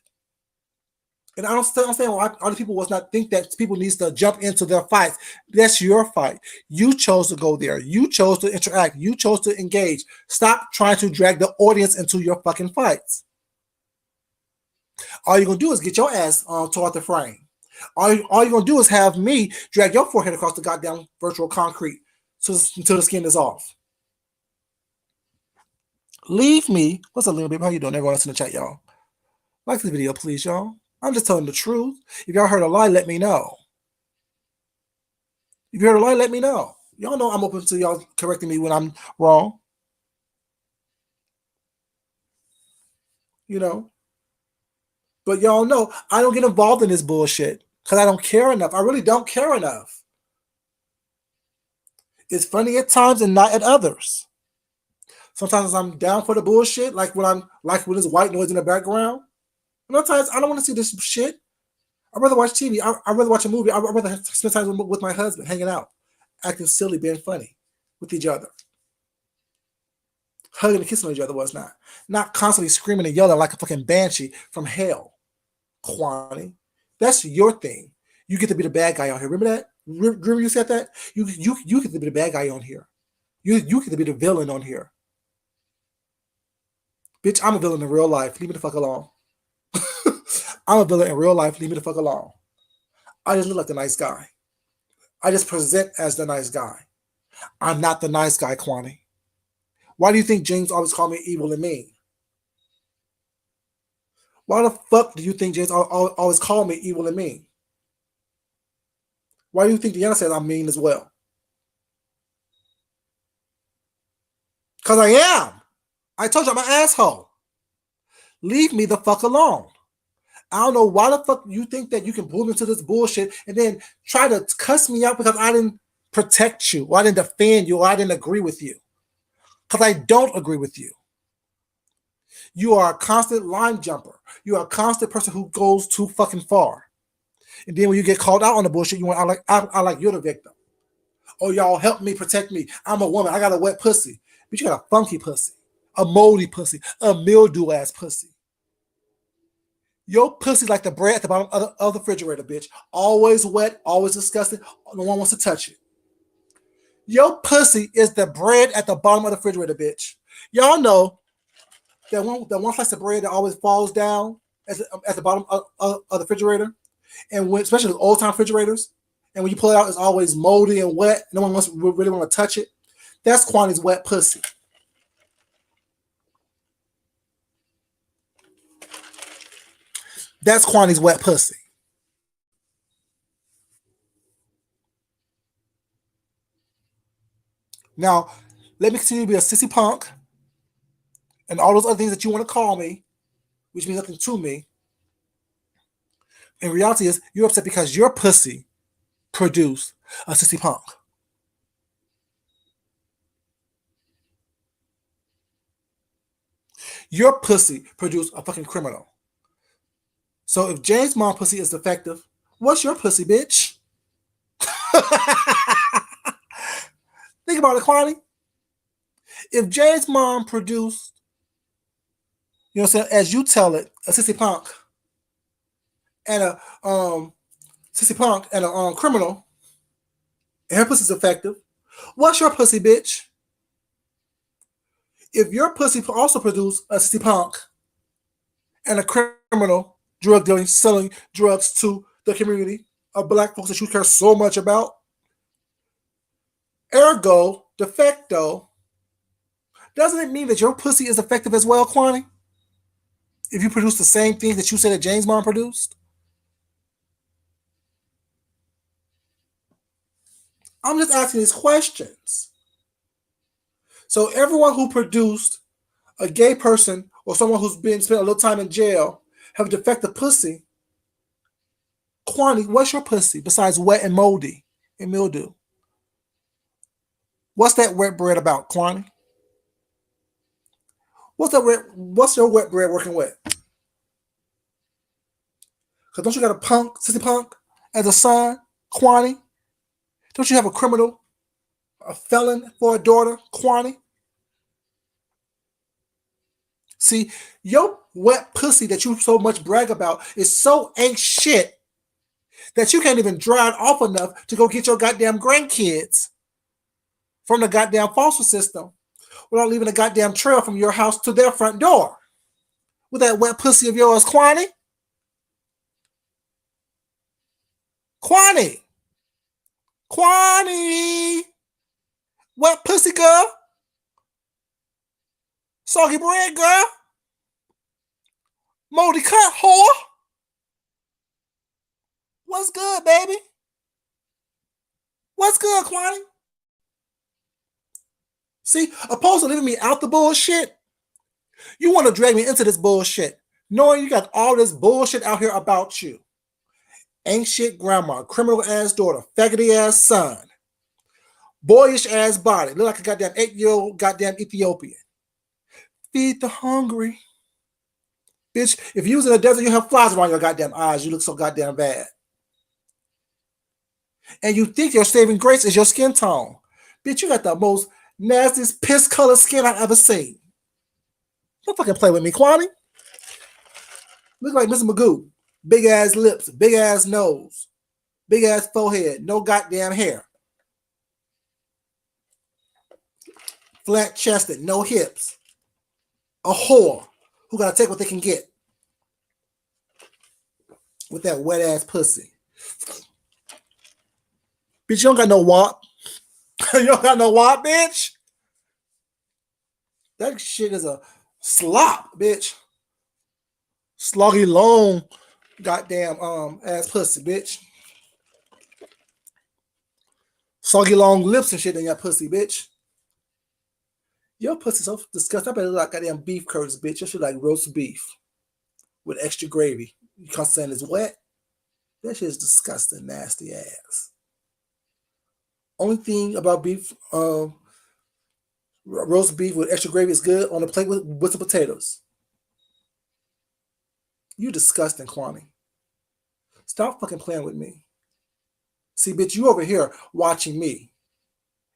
And I don't understand why other people was not think that people needs to jump into their fights. That's your fight. You chose to go there. You chose to interact. You chose to engage. Stop trying to drag the audience into your fucking fights. All you're gonna do is get your ass toward the frame. All you're gonna do is have me drag your forehead across the goddamn virtual concrete until the skin is off. Leave me. What's up, little baby? How you doing? Everyone else in the chat, y'all. Like this video, please, y'all. I'm just telling the truth. If y'all heard a lie, let me know. If you heard a lie, let me know. Y'all know I'm open to y'all correcting me when I'm wrong. You know. But y'all know I don't get involved in this bullshit because I don't care enough. I really don't care enough. It's funny at times and not at others. Sometimes I'm down for the bullshit, like when there's white noise in the background. And other times I don't want to see this shit. I'd rather watch TV. I'd rather watch a movie. I'd rather spend time with my husband, hanging out, acting silly, being funny with each other. Hugging and kissing each other was not constantly screaming and yelling like a fucking banshee from hell. Kwani, that's your thing. You get to be the bad guy on here. Remember that? Remember you said that? You get to be the bad guy on here. You get to be the villain on here. Bitch, I'm a villain in real life. Leave me the fuck alone. I'm a villain in real life. Leave me the fuck alone. I just look like the nice guy. I just present as the nice guy. I'm not the nice guy, Kwani. Why do you think James always called me evil and mean? Why the fuck do you think James always called me evil and mean? Why do you think Deanna says I'm mean as well? Because I am. I told you I'm an asshole. Leave me the fuck alone. I don't know why the fuck you think that you can move into this bullshit and then try to cuss me out because I didn't protect you, or I didn't defend you, or I didn't agree with you. Because I don't agree with you. You are a constant line jumper. You are a constant person who goes too fucking far. And then when you get called out on the bullshit, you want I like you're the victim. Oh, y'all help me, protect me. I'm a woman. I got a wet pussy. But you got a funky pussy, a moldy pussy, a mildew ass pussy. Your pussy's like the bread at the bottom of the refrigerator, bitch. Always wet, always disgusting. No one wants to touch it. Your pussy is the bread at the bottom of the refrigerator, bitch. Y'all know that one slice of bread that always falls down at the bottom of the refrigerator, and especially the old time refrigerators, and when you pull it out, it's always moldy and wet. No one really want to touch it. That's Kwani's wet pussy. That's Kwani's wet pussy. Now, let me continue to be a sissy punk and all those other things that you want to call me, which means nothing to me. In reality is you're upset because your pussy produced a sissy punk. Your pussy produced a fucking criminal. So if James' mom pussy is defective, what's your pussy, bitch? Think about it, Kwani. If James' mom produced, you know what I'm saying, as you tell it, a sissy punk and a criminal, and her pussy's effective, what's your pussy, bitch? If your pussy also produced a sissy punk and a criminal, drug dealing, selling drugs to the community of black folks that you care so much about, ergo, de facto, doesn't it mean that your pussy is effective as well, Kwani? If you produce the same things that you said that James' mom produced? I'm just asking these questions. So everyone who produced a gay person or someone who's been spent a little time in jail have a defective pussy. Kwani, what's your pussy besides wet and moldy and mildew? What's that wet bread about, Kwani? What's your wet bread working with? Because don't you got a sissy punk as a son, Kwani? Don't you have a criminal, a felon for a daughter, Kwani? See, your wet pussy that you so much brag about is so ain't shit that you can't even dry it off enough to go get your goddamn grandkids from the goddamn foster system without leaving a goddamn trail from your house to their front door. With that wet pussy of yours, Kwani. Kwani. Kwani. Wet pussy girl. Soggy bread girl. Moldy cut whore. What's good, baby? What's good, Kwani? See, opposed to leaving me out the bullshit, you want to drag me into this bullshit, knowing you got all this bullshit out here about you. Ain't shit grandma, criminal ass daughter, faggoty ass son, boyish ass body, look like a goddamn 8-year-old goddamn Ethiopian. Feed the hungry. Bitch, if you was in the desert, you have flies around your goddamn eyes. You look so goddamn bad. And you think your saving grace is your skin tone. Bitch, you got the most nastiest piss color skin I've ever seen. Don't fucking play with me, Kwani. Look like Mr. Magoo. Big ass lips, big ass nose, big ass forehead, no goddamn hair. Flat chested, no hips. A whore who gotta take what they can get with that wet ass pussy. Bitch, you don't got no wop. You don't got no wop, bitch. That shit is a slop, bitch. Sloggy long goddamn ass pussy, bitch. Soggy long lips and shit in your pussy, bitch. Your pussy so disgusting. I bet it look like goddamn beef curds, bitch. Your shit like roast beef with extra gravy. You can't saying it's wet. That shit is disgusting, nasty ass. Only thing about beef, roast beef with extra gravy is good on a plate with some potatoes. You disgusting, Kwani. Stop fucking playing with me. See, bitch, you over here watching me.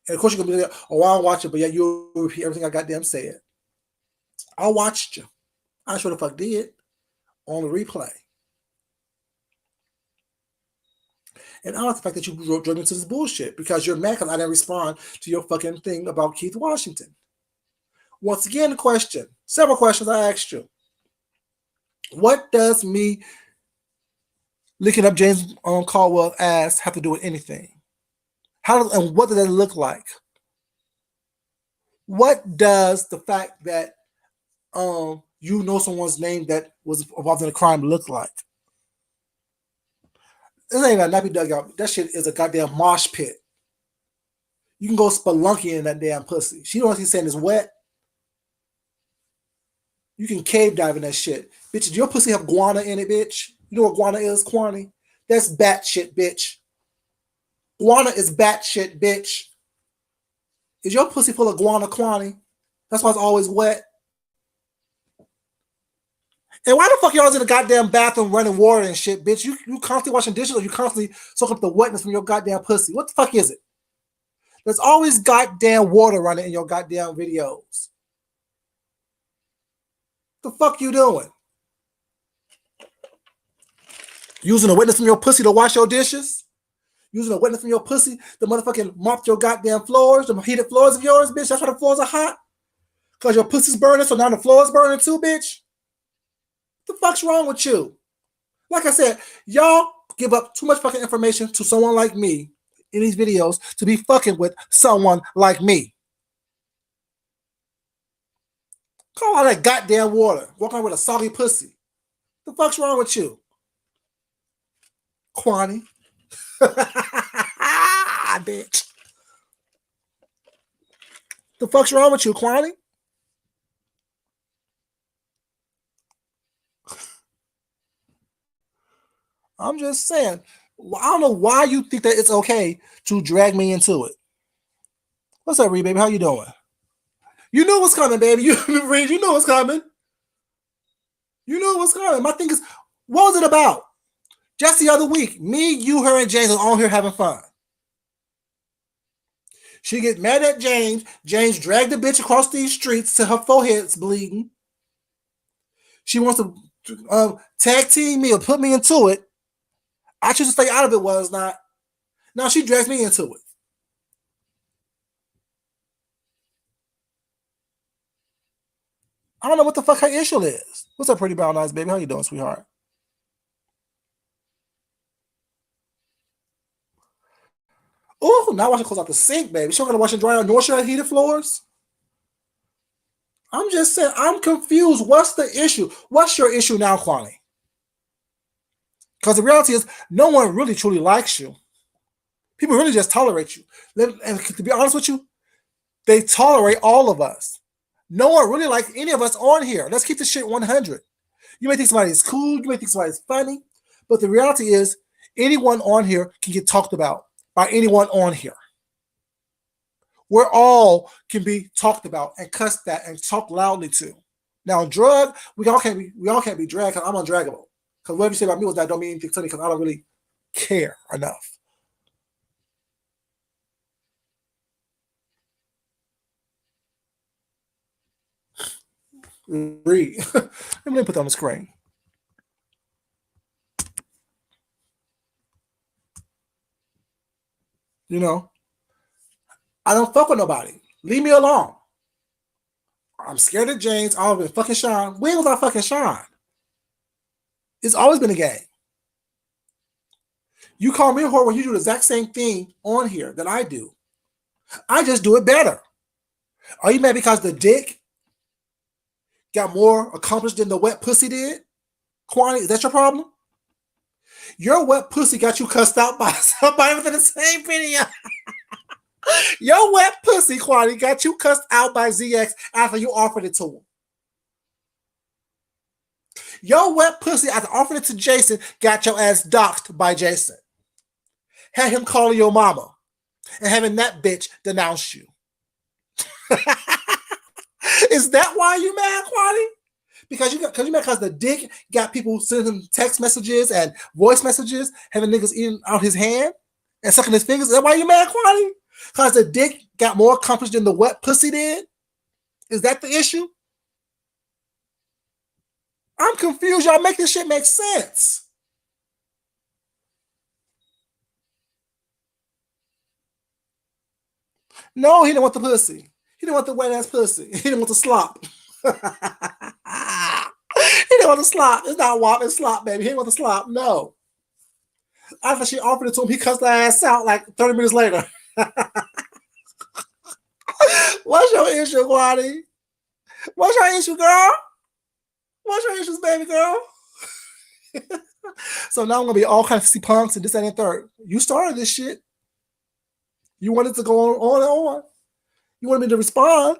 And of course you're going to be like, oh, I don't watch it, but yeah, you'll repeat everything I goddamn said. I watched you. I sure the fuck did. On the replay. And I like the fact that you drove me into this bullshit because you're mad because I didn't respond to your fucking thing about Keith Washington. Once again, the question. Several questions I asked you. What does me licking up James Caldwell's ass have to do with anything? And what does that look like? What does the fact that you know someone's name that was involved in a crime look like? This ain't a nappy dugout. That shit is a goddamn mosh pit. You can go spelunking in that damn pussy. She knows he's saying is wet. You can cave dive in that shit. Bitch, did your pussy have guana in it, bitch? You know what guana is, Kwani? That's bat shit, bitch. Guana is bat shit, bitch. Is your pussy full of guana, Kwani? That's why it's always wet. And why the fuck y'all in the goddamn bathroom running water and shit, bitch? You constantly washing dishes or you constantly soaking up the wetness from your goddamn pussy? What the fuck is it? There's always goddamn water running in your goddamn videos. The fuck you doing? Using the wetness from your pussy to wash your dishes? Using the wetness from your pussy to motherfucking mop your goddamn floors, the heated floors of yours, bitch? That's why the floors are hot? Because your pussy's burning, so now the floor's burning too, bitch? What the fuck's wrong with you? Like I said, y'all give up too much fucking information to someone like me in these videos to be fucking with someone like me. Call all that goddamn water. Walking around with a soggy pussy. What the fuck's wrong with you? Kwani. Bitch. The fuck's wrong with you, Kwani? I'm just saying. I don't know why you think that it's okay to drag me into it. What's up, Reed, baby? How you doing? You know what's coming, baby. Reed, you know what's coming. You know what's coming. My thing is, what was it about? Just the other week, me, you, her, and James are on here having fun. She gets mad at James. James dragged the bitch across these streets till her forehead's bleeding. She wants to tag team me or put me into it. I choose to stay out of it. Was not. Now she drags me into it. I don't know what the fuck her issue is. What's up, pretty brown eyes, baby? How you doing, sweetheart? Oh, now I should close out the sink, baby. She gonna wash and dry on North Shore heated floors. I'm just saying, I'm confused. What's the issue? What's your issue now, Kwani? Because the reality is, no one really truly likes you. People really just tolerate you. And to be honest with you, they tolerate all of us. No one really likes any of us on here. Let's keep this shit 100. You may think somebody is cool, you may think somebody is funny, but the reality is, anyone on here can get talked about by anyone on here. We're all can be talked about and cussed at and talked loudly to. Now, drug, we all can't be dragged because I'm undraggable. Because whatever you say about me was that don't mean anything to me because I don't really care enough. Read. Let me put that on the screen. You know, I don't fuck with nobody. Leave me alone. I'm scared of James. I don't even fucking Sean. When was I fucking Sean? It's always been a game. You call me a whore when you do the exact same thing on here that I do. I just do it better. Are you mad because the dick got more accomplished than the wet pussy did? Kwani, is that your problem? Your wet pussy got you cussed out by somebody within the same video. Your wet pussy, Kwani, got you cussed out by ZX after you offered it to him. Your wet pussy, after offering it to Jason, got your ass doxxed by Jason. Had him calling your mama and having that bitch denounce you. Is that why you mad, Kwani? Because the dick got people sending him text messages and voice messages, having niggas eating out his hand and sucking his fingers. Is that why you mad, Kwani? Because the dick got more accomplished than the wet pussy did? Is that the issue? I'm confused. Y'all make this shit make sense. No, he didn't want the pussy. He didn't want the wet ass pussy. He didn't want the slop. He didn't want the slop. It's not wop, it's slop, baby. He didn't want the slop. No. After she offered it to him, he cussed her ass out like 30 minutes later. What's your issue, Kwani? What's your issue, girl? What's your issues, baby girl? So now I'm gonna be all kinds of punks and this, that, and third. You started this shit. You wanted to go on and on. You wanted me to respond.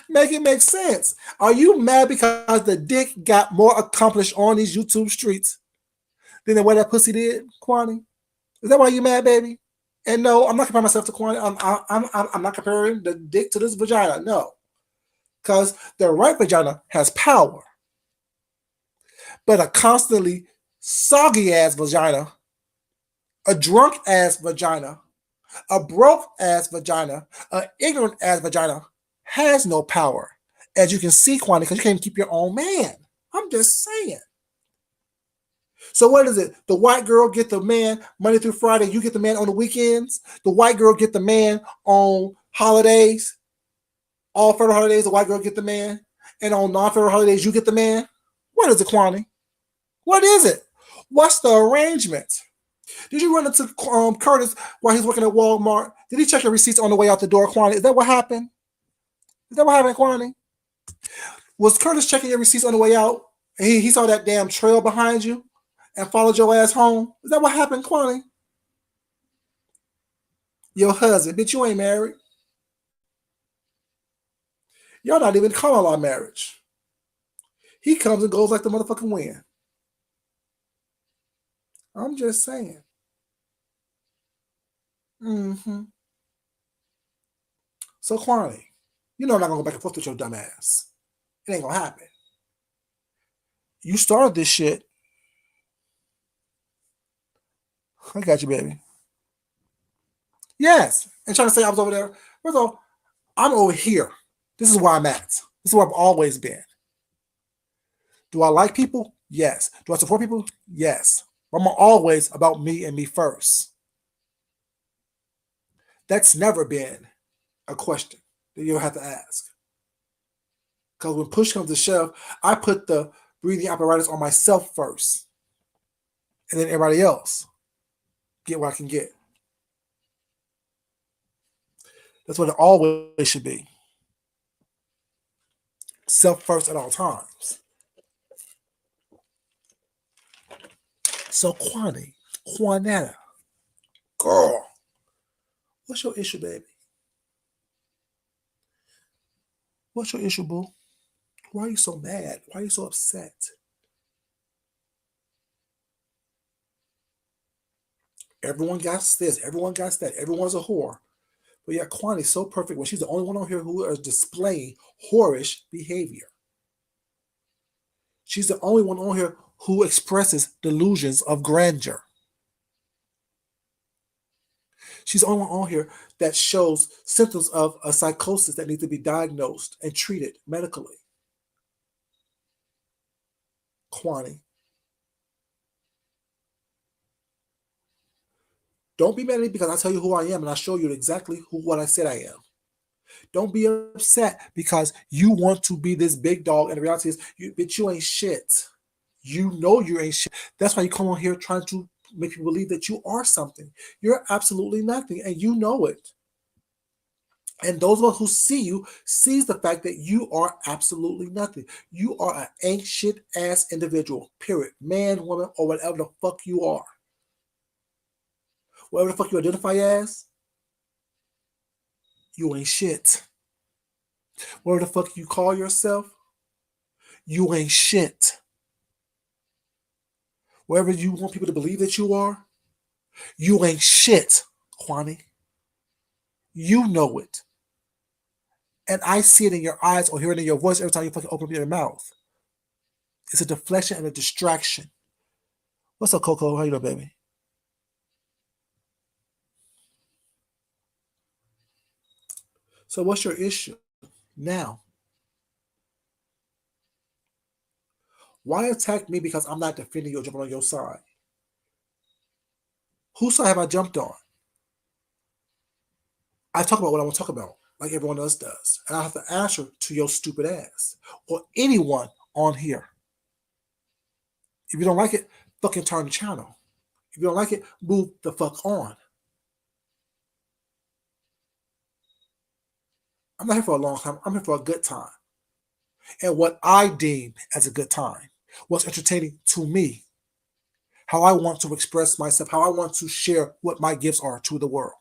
Make it make sense. Are you mad because the dick got more accomplished on these YouTube streets than the way that pussy did, Kwani? Is that why you mad, baby? And no, I'm not comparing myself to Kwani. I'm not comparing the dick to this vagina. No. Because the right vagina has power. But a constantly soggy ass vagina, a drunk ass vagina, a broke ass vagina, an ignorant ass vagina has no power. As you can see, Kwani, because you can't keep your own man. I'm just saying. So what is it? The white girl get the man Monday through Friday. You get the man on the weekends. The white girl get the man on holidays. All federal holidays, the white girl get the man. And on non-federal holidays, you get the man. What is it, Kwani? What is it? What's the arrangement? Did you run into Curtis while he's working at Walmart? Did he check your receipts on the way out the door, Kwani? Is that what happened? Is that what happened, Kwani? Was Curtis checking your receipts on the way out? And he saw that damn trail behind you and followed your ass home? Is that what happened, Kwani? Your husband. Bitch, you ain't married. Y'all not even common law marriage. He comes and goes like the motherfucking wind. I'm just saying. So, Kwani, you know I'm not going to go back and forth with your dumb ass. It ain't going to happen. You started this shit. I got you, baby. Yes. And trying to say I was over there. First of all, I'm over here. This is where I'm at. This is where I've always been. Do I like people? Yes. Do I support people? Yes. I'm always about me and me first. That's never been a question that you'll have to ask. Because when push comes to shove, I put the breathing apparatus on myself first. And then everybody else get what I can get. That's what it always should be. Self first at all times. So Quanetta, girl, what's your issue, baby? What's your issue, boo? Why are you so mad? Why are you so upset? Everyone got this. Everyone got that. Everyone's a whore. But yet Kwani's so perfect when she's the only one on here who is displaying whorish behavior. She's the only one on here who expresses delusions of grandeur. She's the only one on here that shows symptoms of a psychosis that needs to be diagnosed and treated medically. Kwani. Don't be mad at me because I tell you who I am and I show you exactly what I said I am. Don't be upset because you want to be this big dog and the reality is, bitch, you ain't shit. You know you ain't shit. That's why you come on here trying to make people believe that you are something. You're absolutely nothing and you know it. And those of us who see you sees the fact that you are absolutely nothing. You are an ancient ass individual, period. Man, woman, or whatever the fuck you are. Whatever the fuck you identify as, you ain't shit. Whatever the fuck you call yourself, you ain't shit. Wherever you want people to believe that you ain't shit, Kwani. You know it. And I see it in your eyes or hear it in your voice every time you fucking open up your mouth. It's a deflection and a distraction. What's up, Coco? How you doing, baby? So what's your issue now? Why attack me because I'm not defending you or jumping on your side? Whose side have I jumped on? I talk about what I want to talk about, like everyone else does. And I have to answer to your stupid ass or anyone on here. If you don't like it, fucking turn the channel. If you don't like it, move the fuck on. I'm not here for a long time. I'm here for a good time. And what I deem as a good time, what's entertaining to me, how I want to express myself, how I want to share what my gifts are to the world.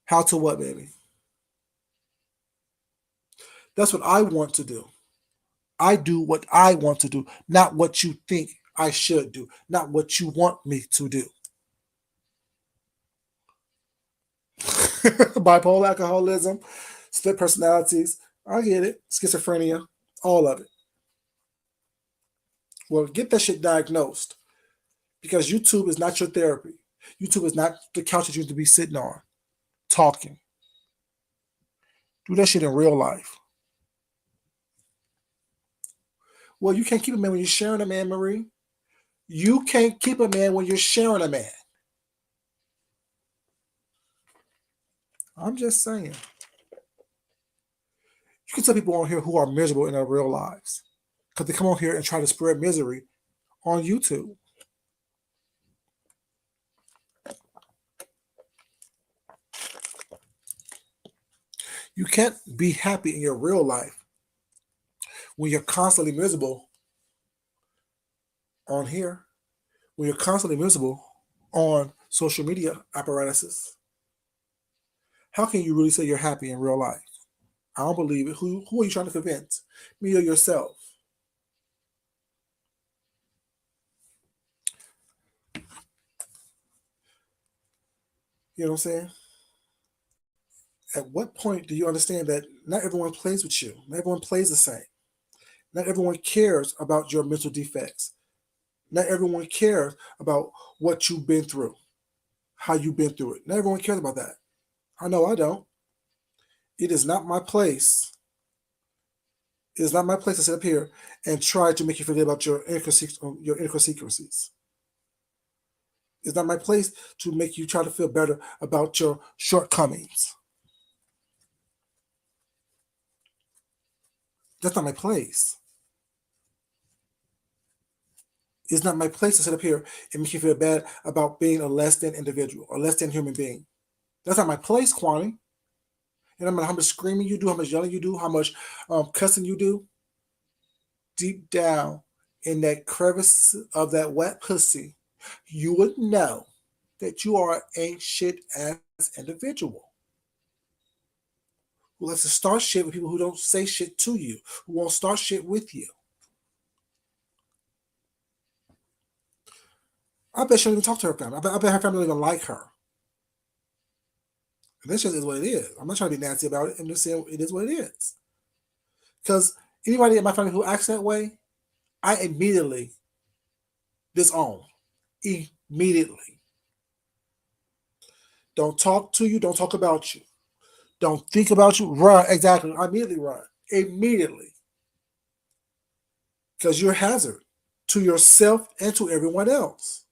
How to what, baby? That's what I want to do. I do what I want to do, not what you think I should do, not what you want me to do. Bipolar alcoholism, split personalities. I get it. Schizophrenia, all of it. Well, get that shit diagnosed because YouTube is not your therapy. YouTube is not the couch that you need to be sitting on, talking. Do that shit in real life. Well, you can't keep a man when you're sharing a man, Marie. You can't keep a man when you're sharing a man. I'm just saying. You can tell people on here who are miserable in their real lives because they come on here and try to spread misery on YouTube. You can't be happy in your real life when you're constantly miserable on here, when you're constantly miserable on social media apparatuses. How can you really say you're happy in real life? I don't believe it. Who are you trying to convince? Me or yourself? You know what I'm saying? At what point do you understand that not everyone plays with you? Not everyone plays the same. Not everyone cares about your mental defects. Not everyone cares about what you've been through, how you've been through it. Not everyone cares about that. I know I don't. It is not my place. It is not my place to sit up here and try to make you forget about your idiosyncrasies. It's not my place to make you try to feel better about your shortcomings. That's not my place. It's not my place to sit up here and make you feel bad about being a less than individual, a less than human being. That's not my place, Kwani. And no matter how much screaming you do, how much yelling you do, how much cussing you do, deep down in that crevice of that wet pussy, you would know that you are an ain't shit ass individual who likes to start shit with people who don't say shit to you, who won't start shit with you. I bet she don't even talk to her family. I bet her family don't even like her. And this just is what it is. I'm not trying to be nasty about it. I'm just saying it is what it is. Because anybody in my family who acts that way, I immediately disown. Immediately. Don't talk to you. Don't talk about you. Don't think about you. Run. Exactly. I immediately run. Immediately. Because you're a hazard to yourself and to everyone else.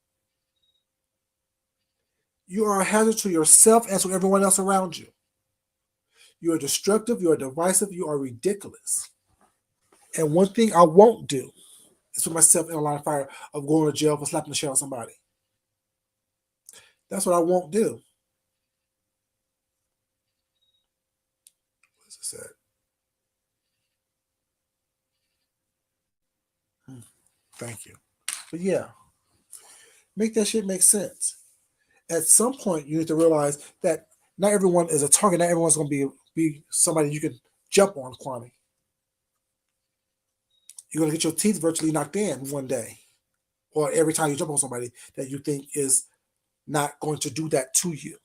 You are a hazard to yourself and to everyone else around you. You are destructive. You are divisive. You are ridiculous. And one thing I won't do is put myself in a line of fire of going to jail for slapping the shit out of somebody. That's what I won't do. What is it said? Thank you. But yeah, make that shit make sense. At some point, you need to realize that not everyone is a target. Not everyone's going to be somebody you can jump on, Kwame. You're going to get your teeth virtually knocked in one day, or every time you jump on somebody that you think is not going to do that to you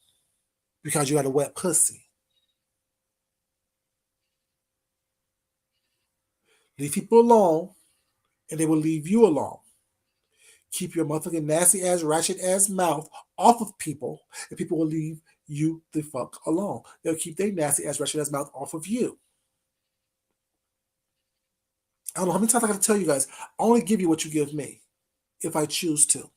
because you got a wet pussy. Leave people alone, and they will leave you alone. Keep your motherfucking nasty ass, ratchet ass mouth off of people, and people will leave you the fuck alone. They'll keep their nasty ass, ratchet ass mouth off of you. I don't know how many times I got to tell you guys, I only give you what you give me if I choose to.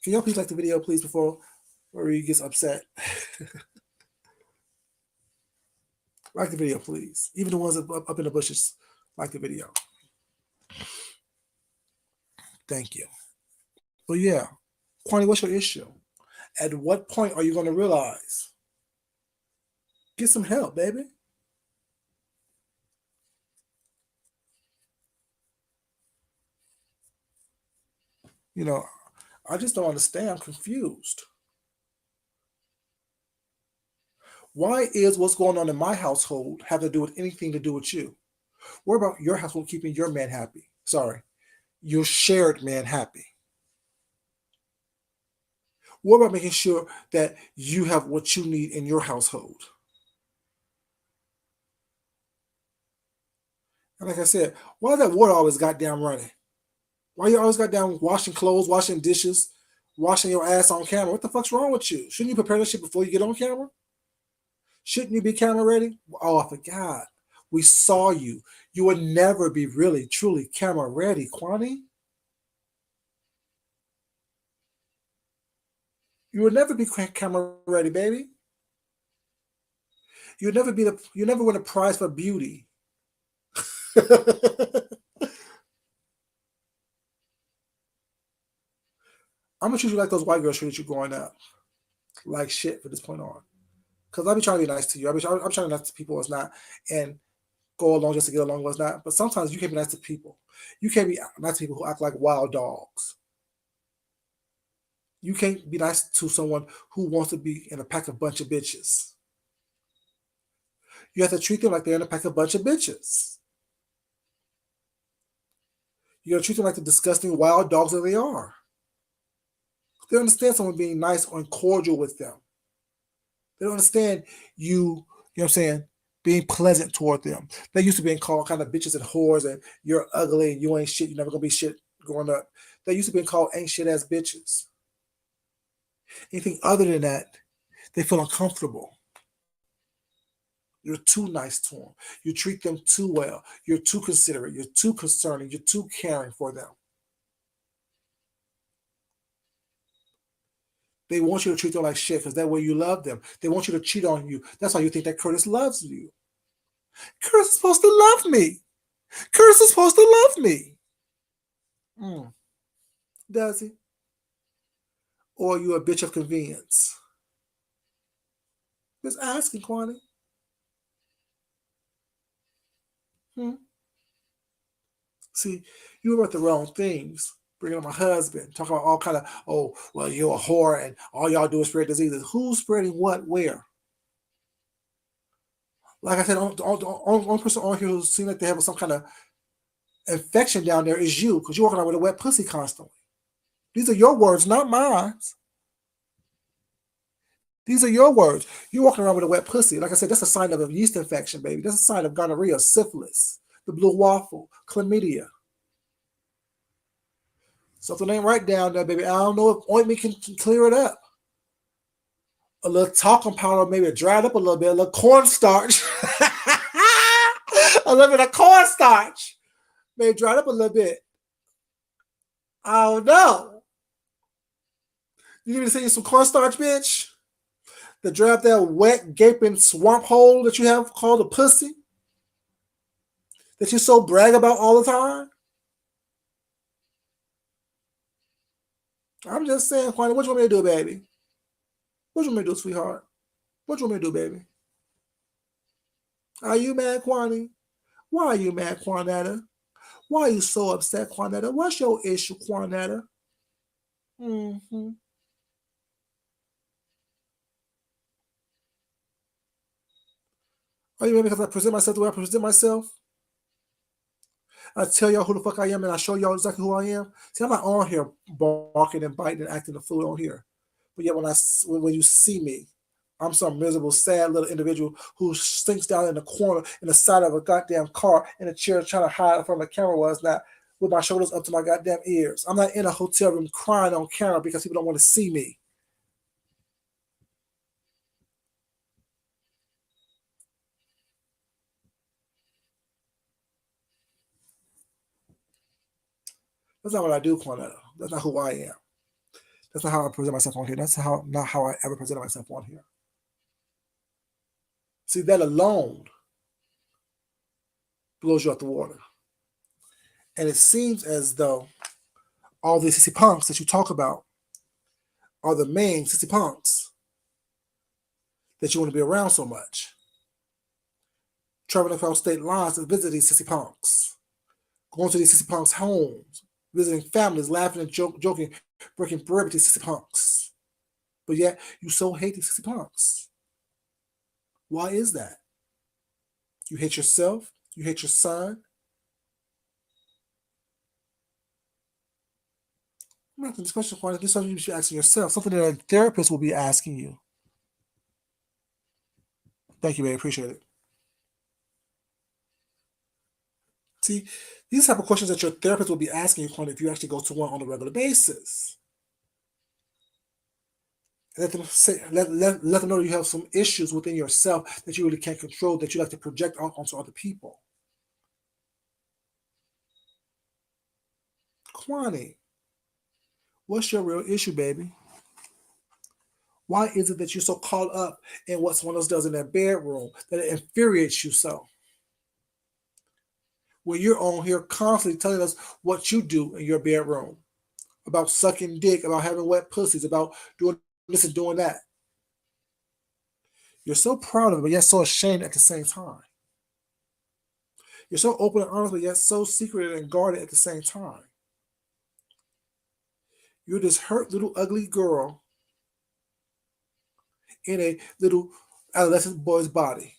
Can y'all please like the video, please, before Marie gets upset? Like the video, please. Even the ones up in the bushes, like the video. Thank you. But yeah, Kwani, what's your issue? At what point are you going to realize? Get some help, baby. You know, I just don't understand. I'm confused. Why is what's going on in my household have to do with anything to do with you? What about your household keeping your man happy? Sorry, your shared man happy? What about making sure that you have what you need in your household? And like I said, why is that water always goddamn running? Why you always goddamn washing clothes, washing dishes, washing your ass on camera? What the fuck's wrong with you? Shouldn't you prepare that shit before you get on camera? Shouldn't you be camera ready? Oh, I forgot. We saw you. You would never be really, truly camera ready, Kwani. You would never be camera ready, baby. You'd never you never win a prize for beauty. I'm gonna treat you like those white girls treated you growing up. Like shit from this point on. Because I'll be trying to be nice to you. I'm trying to be nice to people it's not, and go along just to get along was not. But sometimes you can't be nice to people. You can't be nice to people who act like wild dogs. You can't be nice to someone who wants to be in a pack of bunch of bitches. You have to treat them like they're in a pack of bunch of bitches. You gotta treat them like the disgusting wild dogs that they are. They don't understand someone being nice or cordial with them. They don't understand you know what I'm saying, being pleasant toward them. They used to being called kind of bitches and whores and you're ugly and you ain't shit, you're never gonna be shit growing up. They used to being called ain't shit ass bitches. Anything other than that, they feel uncomfortable. You're too nice to them. You treat them too well. You're too considerate. You're too concerning. You're too caring for them. They want you to treat them like shit because that way you love them. They want you to cheat on you. That's why you think that Curtis loves you. Curtis is supposed to love me. Curtis is supposed to love me. Mm. Does he? Or are you a bitch of convenience? Just asking, Kwani. See, you were about the wrong things. Bringing up my husband, talking about all kind of, oh, well, you're a whore and all y'all do is spread diseases. Who's spreading what, where? Like I said, only person on here who seems like they have some kind of infection down there is you, because you're walking around with a wet pussy constantly. These are your words, not mine. These are your words. You're walking around with a wet pussy. Like I said, that's a sign of a yeast infection, baby. That's a sign of gonorrhea, syphilis, the blue waffle, chlamydia. Something ain't right down there, baby. I don't know if ointment can clear it up. A little talcum powder, maybe dried up a little bit, a little cornstarch. A little bit of cornstarch. Maybe dried up a little bit. I don't know. You need me to send you some cornstarch, bitch? To dry up that wet, gaping swamp hole that you have called a pussy? That you so brag about all the time? I'm just saying, Kwani, what you want me to do, baby? What you want me to do, sweetheart? What you want me to do, baby? Are you mad, Kwani? Why are you mad, Quanetta? Why are you so upset, Quanetta? What's your issue, Quanetta? Mm-hmm. Are you mad because I present myself the way I present myself? I tell y'all who the fuck I am and I show y'all exactly who I am. See, I'm not on here barking and biting and acting the fool on here. But yet when you see me, I'm some miserable, sad little individual who stinks down in the corner in the side of a goddamn car in a chair trying to hide from the camera was not with my shoulders up to my goddamn ears. I'm not in a hotel room crying on camera because people don't want to see me. That's not what I do, Cornetta. That's not who I am. That's not how I present myself on here. That's not how I ever presented myself on here. See, that alone blows you out the water. And it seems as though all these sissy punks that you talk about are the main sissy punks that you want to be around so much. Traveling across state lines to visit these sissy punks. Going to these sissy punks' homes. Visiting families, laughing and joking, breaking bread with these sissy punks. But yet, you so hate these sissy punks. Why is that? You hate yourself? You hate your son? I'm asking this question, Quan. This is something you should be asking yourself. Something that a therapist will be asking you. Thank you, babe. Appreciate it. See, these type of questions that your therapist will be asking you, Quan, if you actually go to one on a regular basis. Let them let them know you have some issues within yourself that you really can't control, that you like to project out onto other people. Kwani, what's your real issue, baby? Why is it that you're so caught up in what someone else does in their bedroom that it infuriates you so? Where you're on here constantly telling us what you do in your bedroom, about sucking dick, about having wet pussies, about doing this and doing that. You're so proud of it, but yet so ashamed at the same time. You're so open and honest, but yet so secretive and guarded at the same time. You're this hurt little ugly girl in a little adolescent boy's body.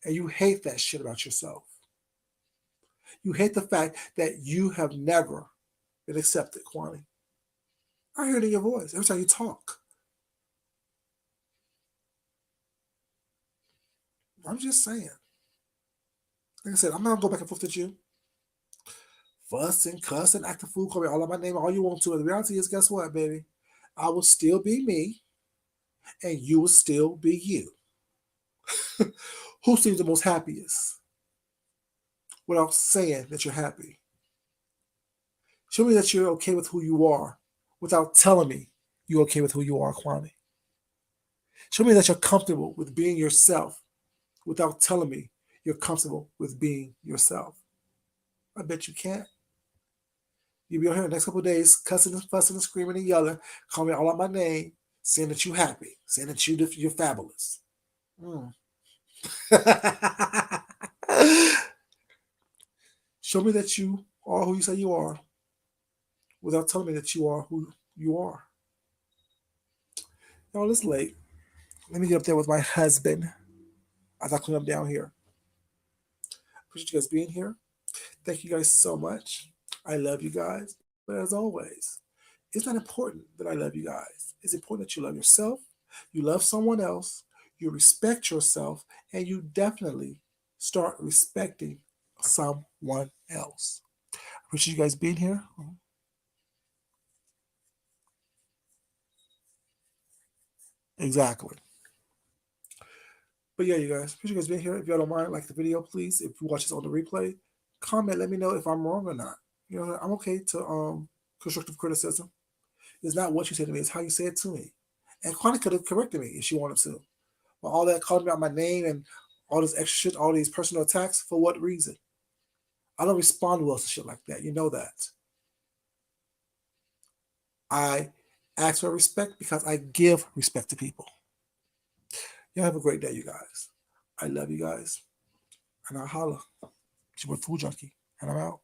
And you hate that shit about yourself. You hate the fact that you have never been accepted, Kwani. I hear it in your voice every time you talk. I'm just saying. Like I said, I'm not gonna go back and forth with you. Fuss and cuss and act a fool, call me all of my name, all you want to. And the reality is, guess what, baby? I will still be me, and you will still be you. Who seems the most happiest without saying that you're happy? Show me that you're okay with who you are without telling me you're okay with who you are, Kwame. Show me that you're comfortable with being yourself without telling me you're comfortable with being yourself. I bet you can't. You'll be on here the next couple of days, cussing and fussing and screaming and yelling, calling me all out my name, saying that you're happy, saying that you're fabulous. Mm. Show me that you are who you say you are without telling me that you are who you are. Y'all, it's late. Let me get up there with my husband as I clean up down here. Appreciate you guys being here. Thank you guys so much. I love you guys. But as always, it's not important that I love you guys. It's important that you love yourself, you love someone else, you respect yourself, and you definitely start respecting someone else. Appreciate you guys being here. Exactly. But yeah, you guys, appreciate you guys being here. If y'all don't mind, like the video, please. If you watch this on the replay, comment, let me know if I'm wrong or not. You know, I'm okay to constructive criticism. It's not what you say to me, it's how you say it to me. And Quanah could have corrected me if she wanted to. But all that calling me out my name and all this extra shit, all these personal attacks, for what reason? I don't respond well to shit like that. You know that. I ask for respect because I give respect to people. Y'all have a great day, you guys. I love you guys. And I'll holla. It's your boy Food Junkie. And I'm out.